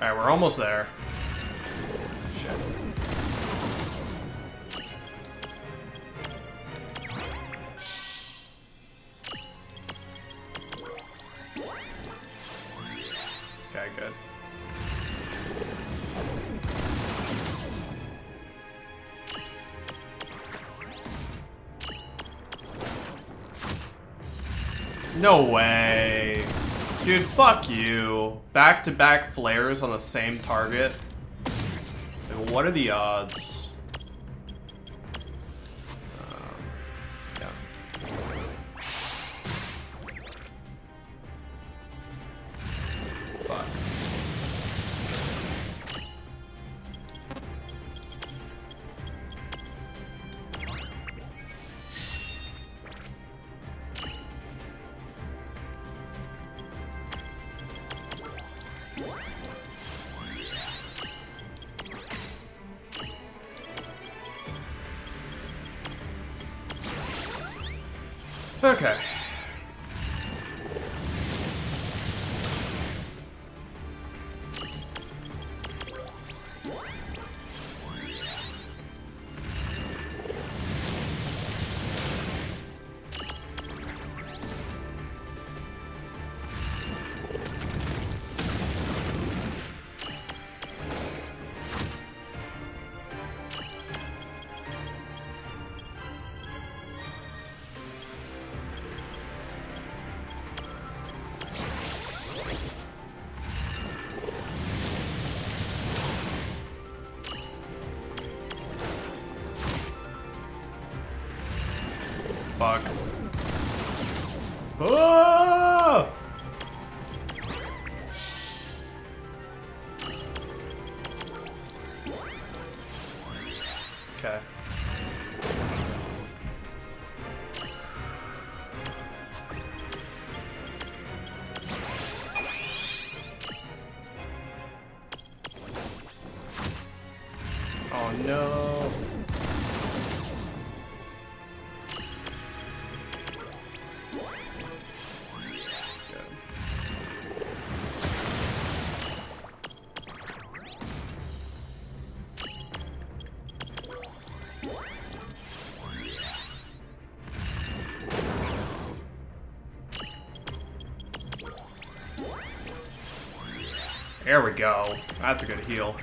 Alright, we're almost there. Shit. Okay, good. No way. Dude, fuck you. Back-to-back flares on the same target. Like, what are the odds? Yeah. Fuck. Okay. Fuck. Oh! Okay. Oh no. There we go. That's a good heal.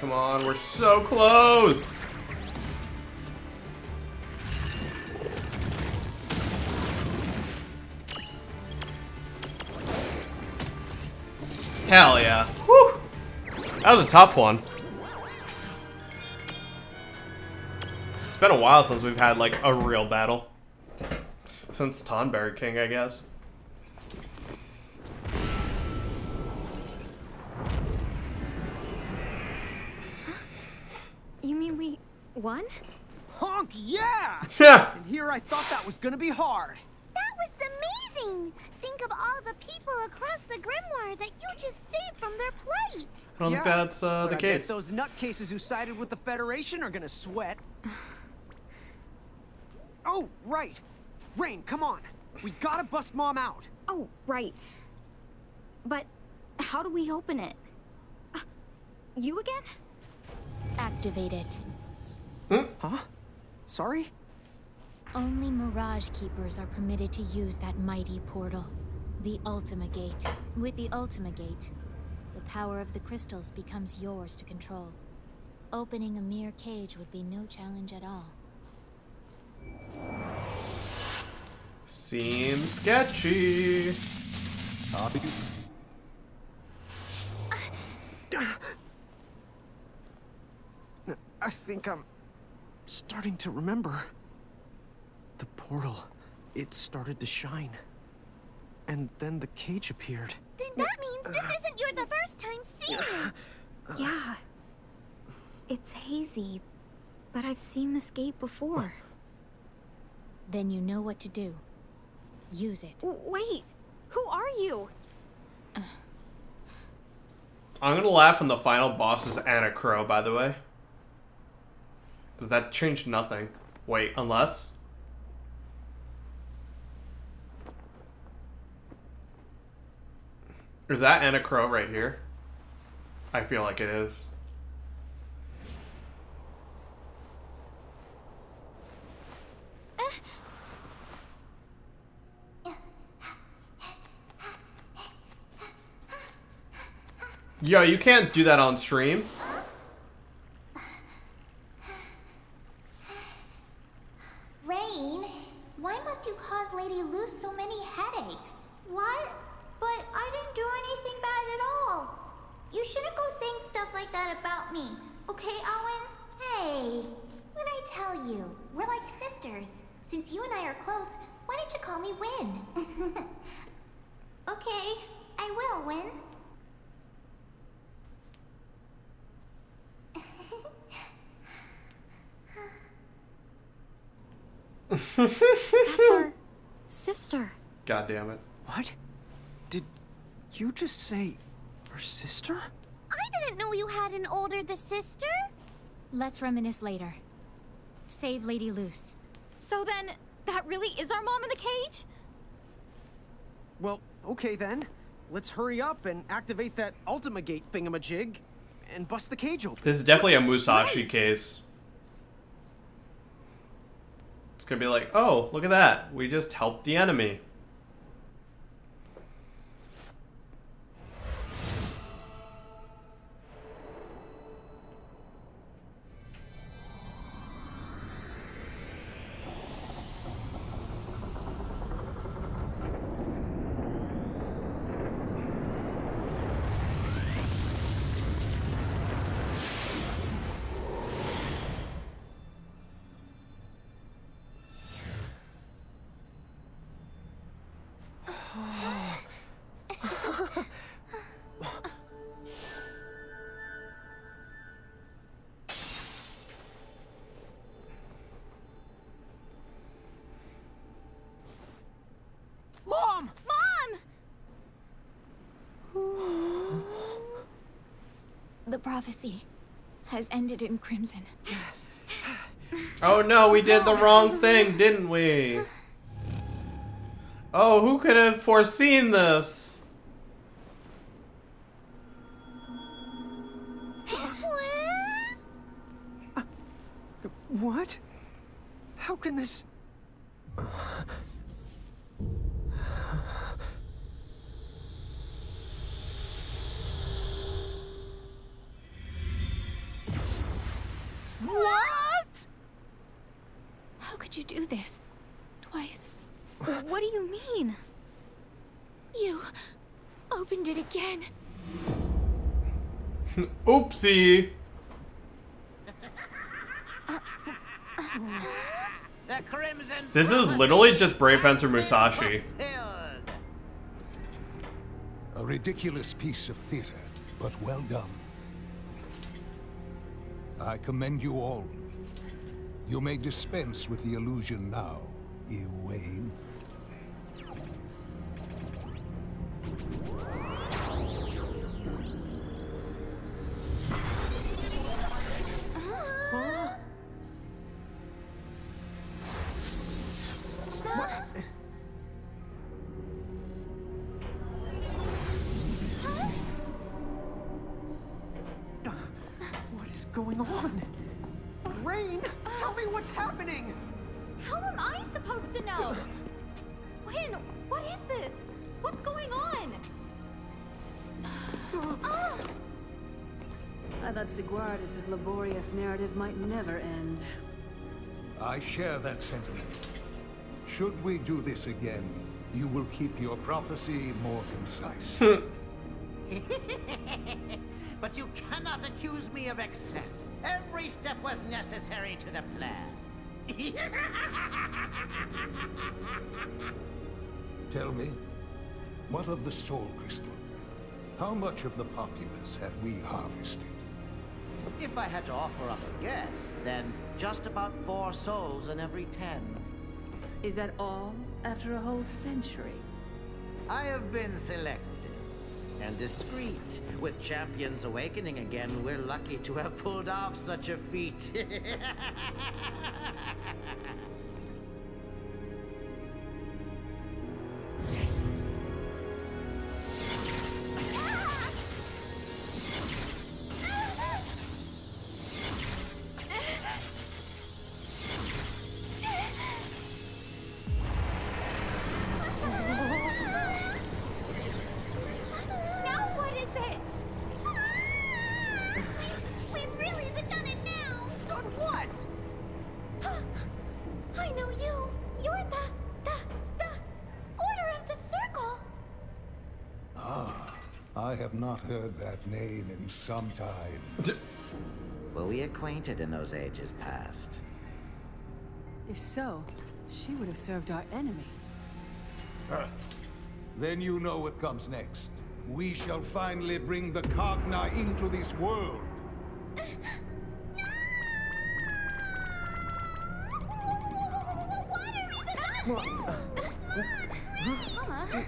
Come on, we're so close! Hell yeah. Whew. That was a tough one. It's been a while since we've had, like, a real battle. Since Tonberry King, I guess. You mean we won? Honk, yeah! Yeah! And here I thought that was gonna be hard. That was amazing! Think of all the people across the Grymoire that you just saved from their plight! I don't think that's the I case. guess those nutcases who sided with the Federation are gonna sweat. Oh, right. Reynn, come on. We gotta bust Mom out. Oh, right. But how do we open it? You again? Activate it. Huh? Sorry? Only Mirage Keepers are permitted to use that mighty portal. The Ultima Gate. With the Ultima Gate, the power of the crystals becomes yours to control. Opening a mere cage would be no challenge at all. Seems sketchy. I think I'm starting to remember. The portal, it started to shine. And then the cage appeared. Then that means this isn't the first time seeing it! Yeah. It's hazy, but I've seen this gate before. Then you know what to do. Use it. Wait! Who are you? I'm gonna laugh when the final boss is Anna Crow, by the way. That changed nothing. Wait, unless... Is that Anna Crow right here? I feel like it is. Yo, you can't do that on stream. Reynn, why must you cause Lady Luce so many headaches? What? But I didn't do anything bad at all. You shouldn't go saying stuff like that about me. Okay, Owen? Hey, what'd I tell you? We're like sisters. Since you and I are close, why don't you call me Win? Okay, I will, Win. That's our sister. God damn it. What? Did you just say her sister? I didn't know you had an older sister. Let's reminisce later. Save Lady Luce. So then, that really is our mom in the cage? Well, okay then. Let's hurry up and activate that Ultima Gate thingamajig and bust the cage open. This is definitely a Musashi case. It's gonna be like, oh, look at that. We just helped the enemy. prophecy has ended in crimson. Oh no, we did the wrong thing, didn't we? Oh, who could have foreseen this? What? How can this... What? How could you do this? Twice. What do you mean? You opened it again. Oopsie. This is literally just Brave Fencer Musashi. A ridiculous piece of theater, but well done. I commend you all. You may dispense with the illusion now, Wayne. What is going on? Reynn, tell me what's happening! How am I supposed to know? Lynn, what is this? What's going on? I thought Sigwardis' laborious narrative might never end. I share that sentiment. Should we do this again, you will keep your prophecy more concise. But you cannot accuse me of excess. Every step was necessary to the plan. Tell me, what of the Soul Crystal? How much of the populace have we harvested? If I had to offer up a guess, then just about 4 souls in every 10. Is that all after a whole century? I have been selected and discreet. With Champions awakening again, we're lucky to have pulled off such a feat. I have not heard that name in some time. Were we acquainted in those ages past? If so, she would have served our enemy. Then you know what comes next. We shall finally bring the Cogna into this world.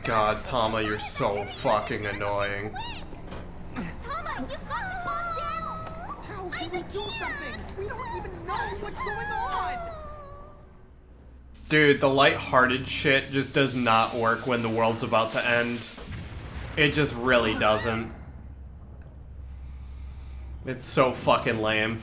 God, Tama, you're so fucking annoying. Tama, you've got to calm down! How can we do something? We don't even know what's going on! Dude, the lighthearted shit just does not work when the world's about to end. It just really doesn't. It's so fucking lame.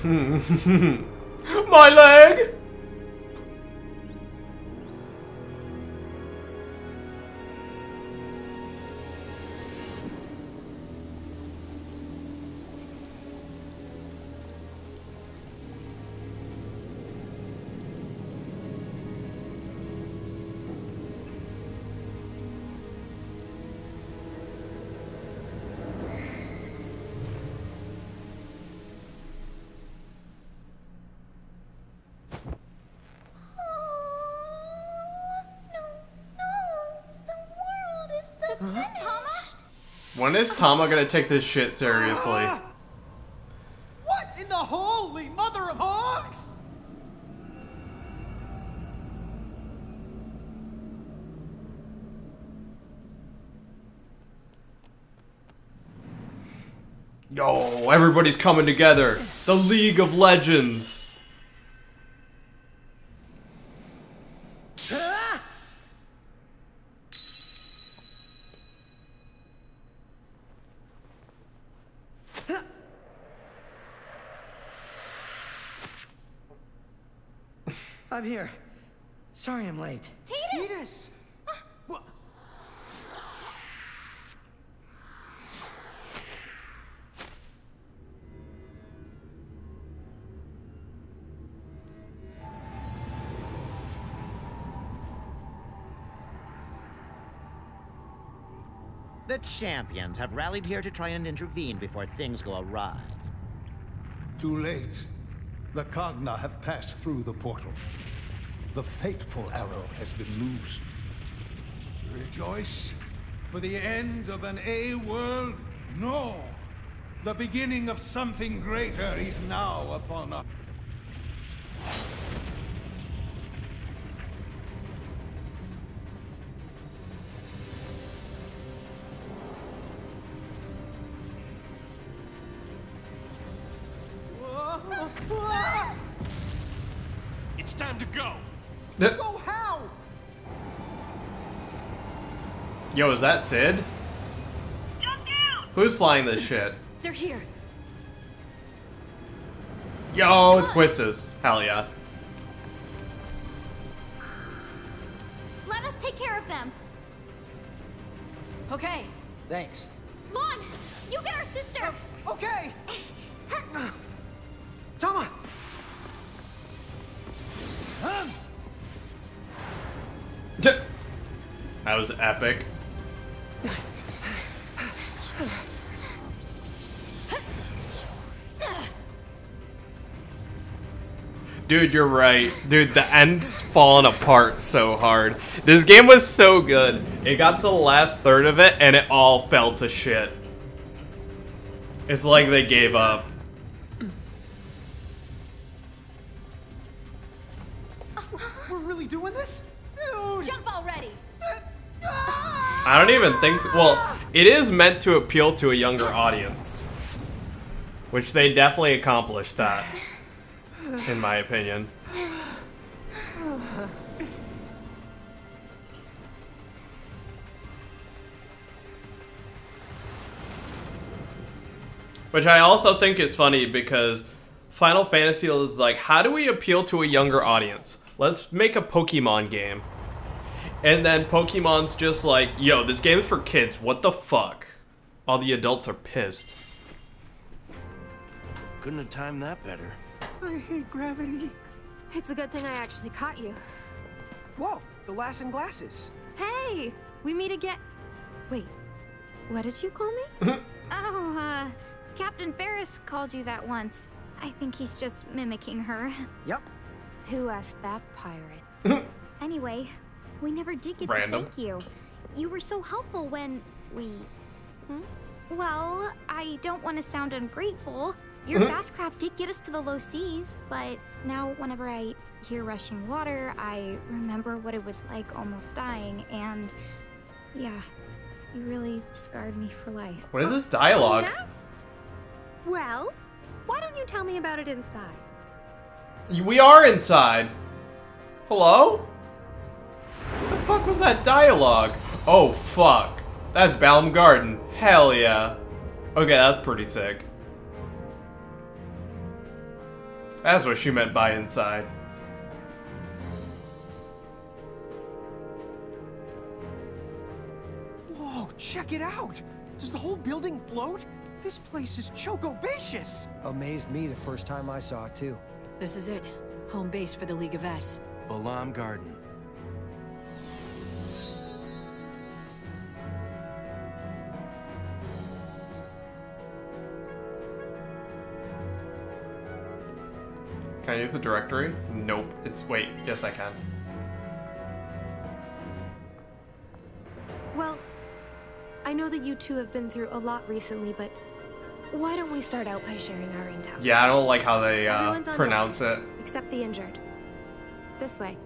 My leg! When is Tama gonna take this shit seriously? What in the holy mother of hawks? Yo, everybody's coming together. The League of Legends. I'm here. Sorry I'm late. Tidus! What? The champions have rallied here to try and intervene before things go awry. Too late. The Cogna have passed through the portal. The fateful arrow has been loosed. Rejoice for the end of an A-world? No! The beginning of something greater is now upon us. It's time to go. Go how? Yo, is that Sid? Jump down! Who's flying this shit? They're here. Yo, it's Quistis. Hell yeah. Let us take care of them. Okay. Thanks. Lann, you get our sister. Okay! Tama! That was epic. Dude, you're right. Dude, the end's falling apart so hard. This game was so good. It got to the last third of it, and it all fell to shit. It's like they gave up. We're really doing this? Dude! Jump already. I don't even think so. Well, it is meant to appeal to a younger audience. Which they definitely accomplished that. In my opinion. Which I also think is funny because Final Fantasy is like, how do we appeal to a younger audience? Let's make a Pokemon game. And then Pokemon's just like, yo, this game's for kids. What the fuck? All the adults are pissed. Couldn't have timed that better. I hate gravity. It's a good thing I actually caught you. Whoa, the lass in glasses. Hey, we meet again. Wait, what did you call me? Oh, Captain Ferris called you that once. I think he's just mimicking her. Yep. Who asked that pirate? Anyway, we never did get Random. to thank you. You were so helpful when we... Well, I don't want to sound ungrateful. Your fastcraft did get us to the low seas, but now whenever I hear rushing water, I remember what it was like almost dying, and yeah, you really scarred me for life. What is this dialogue? Yeah? Well, why don't you tell me about it inside? We are inside. Hello? What the fuck was that dialogue? Oh, fuck. That's Balam Garden. Hell yeah. Okay, that's pretty sick. That's what she meant by inside. Whoa, check it out! Does the whole building float? This place is choco-bacious! Amazed me the first time I saw it, too. This is it. Home base for the League of S. Balam Garden. Can I use the directory? Nope. Wait, yes I can. Well, I know that you two have been through a lot recently, but why don't we start out by sharing our intel? Yeah, I don't like how they Everyone's on pronounce deck, it. except the injured. This way.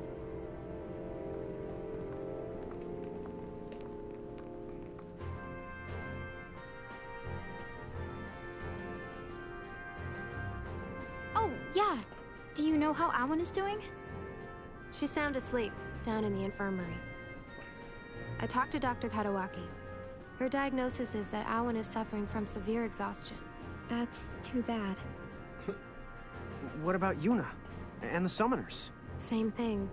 Oh, yeah. Do you know how Awan is doing? She's sound asleep, down in the infirmary. I talked to Dr. Kadawaki. Her diagnosis is that Awan is suffering from severe exhaustion. That's too bad. What about Yuna? And the summoners? Same thing.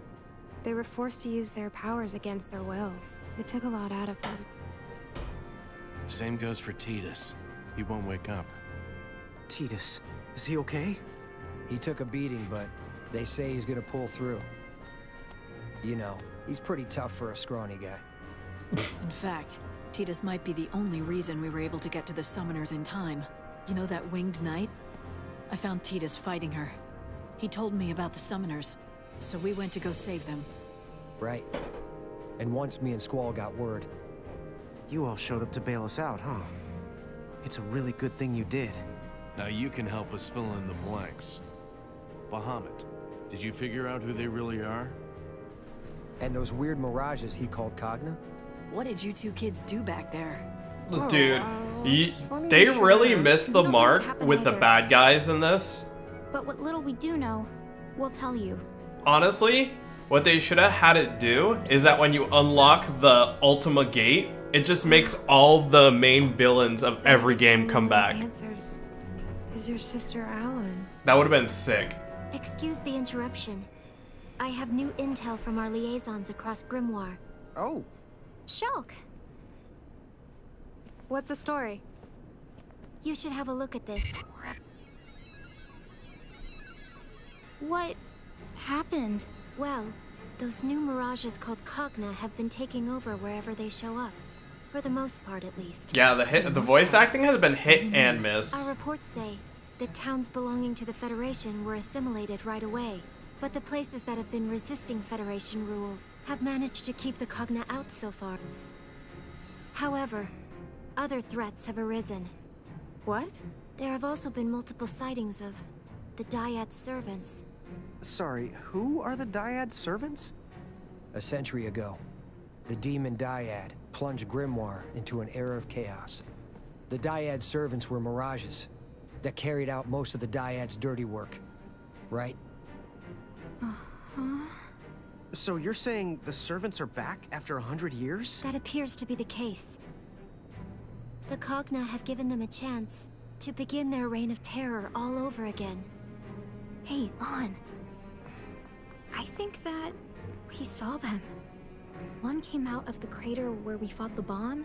They were forced to use their powers against their will. It took a lot out of them. Same goes for Tidus. He won't wake up. Tidus, is he okay? He took a beating, but they say he's gonna pull through. You know, he's pretty tough for a scrawny guy. In fact, Tidus might be the only reason we were able to get to the summoners in time. You know that winged knight? I found Tidus fighting her. He told me about the summoners, so we went to go save them. Right. And once me and Squall got word. You all showed up to bail us out, huh? It's a really good thing you did. Now you can help us fill in the blanks. Bahamut, did you figure out who they really are? And those weird mirages he called Cogna? What did you two kids do back there? Dude, they really missed the mark with the bad guys in this. But what little we do know, we'll tell you. Honestly, what they should have had it do is that when you unlock the Ultima Gate, it just makes all the main villains of every game come back. Answers. Is your sister Awan? That would have been sick. Excuse the interruption. I have new intel from our liaisons across Grymoire. Oh. Shulk. What's the story? You should have a look at this. What happened? Well, those new Mirages called Cogna have been taking over wherever they show up. For the most part, at least. Yeah, the voice acting has been hit and miss. Our reports say that towns belonging to the Federation were assimilated right away. But the places that have been resisting Federation rule have managed to keep the Cogna out so far. However, other threats have arisen. What? There have also been multiple sightings of the Dyad servants. Sorry, who are the Dyad servants? A century ago, the demon Dyad plunged Grymoire into an era of chaos. The Dyad servants were mirages that carried out most of the Dyad's dirty work, right? So you're saying the servants are back after 100 years? That appears to be the case. The Cogna have given them a chance to begin their reign of terror all over again. Hey, Lann. I think that we saw them. One came out of the crater where we fought the bomb.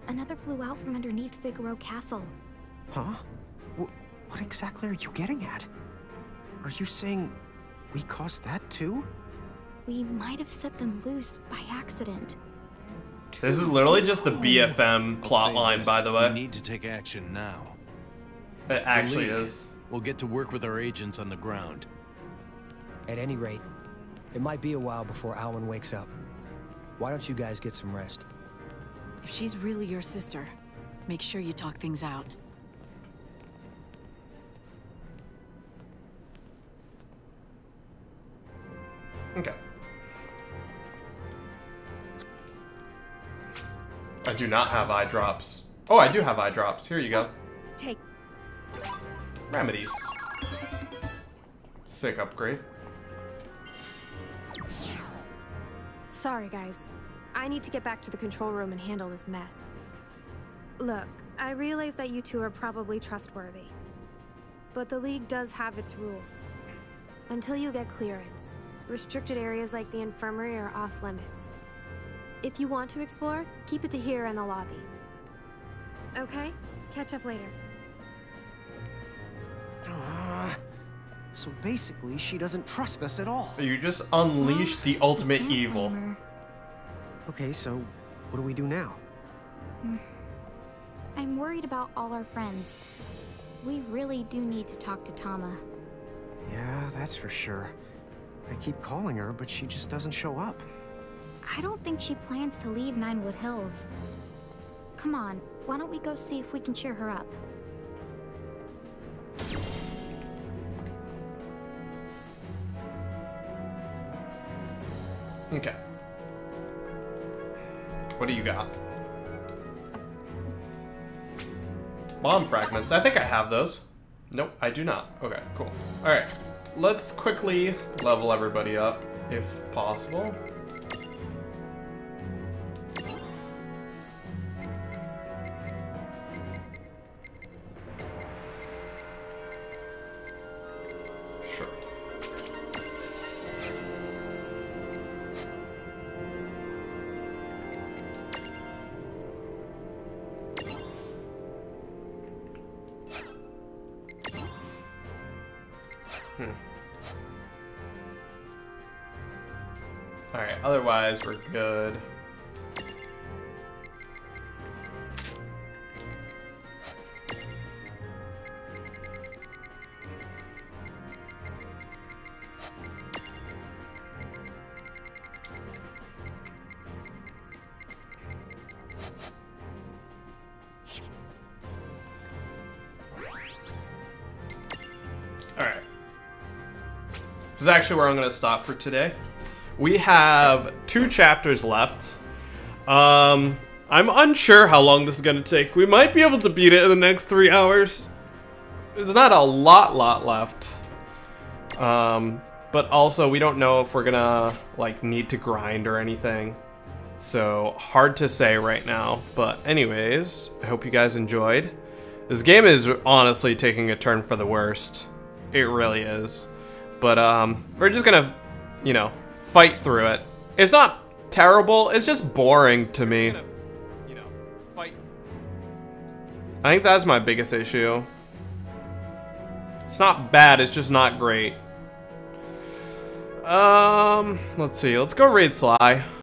Another flew out from underneath Figaro Castle. Huh? What exactly are you getting at? Are you saying we caused that too? We might have set them loose by accident. This is literally just the BFM plotline, by the way. We need to take action now. It actually is. We'll get to work with our agents on the ground. At any rate, it might be a while before Awan wakes up. Why don't you guys get some rest? If she's really your sister, make sure you talk things out. Okay. I do not have eye drops. Oh, I do have eye drops. Here you go. Take. Remedies. Sick upgrade. Sorry, guys. I need to get back to the control room and handle this mess. Look, I realize that you two are probably trustworthy. but the League does have its rules. Until you get clearance, restricted areas like the infirmary are off limits. If you want to explore, keep it to here in the lobby. Okay? Catch up later. So basically, she doesn't trust us at all. You just unleashed the ultimate evil. Okay, so what do we do now? I'm worried about all our friends. We really do need to talk to Tama. Yeah, that's for sure. I keep calling her, but she just doesn't show up. I don't think she plans to leave Ninewood Hills. Come on, why don't we go see if we can cheer her up? Okay. What do you got? Bomb fragments. I think I have those. Nope, I do not. Okay, cool. Alright. Let's quickly level everybody up, if possible. Sure. Alright, otherwise we're good. Alright. This is actually where I'm going to stop for today. We have 2 chapters left. I'm unsure how long this is going to take. We might be able to beat it in the next 3 hours. There's not a lot left. But also we don't know if we're gonna like need to grind or anything. So hard to say right now. But anyways, I hope you guys enjoyed. This game is honestly taking a turn for the worst. It really is. But we're just gonna, you know, fight through it. It's not terrible, it's just boring to me. You know, fight. I think that's my biggest issue. It's not bad, it's just not great. Let's see, let's go raid Sly.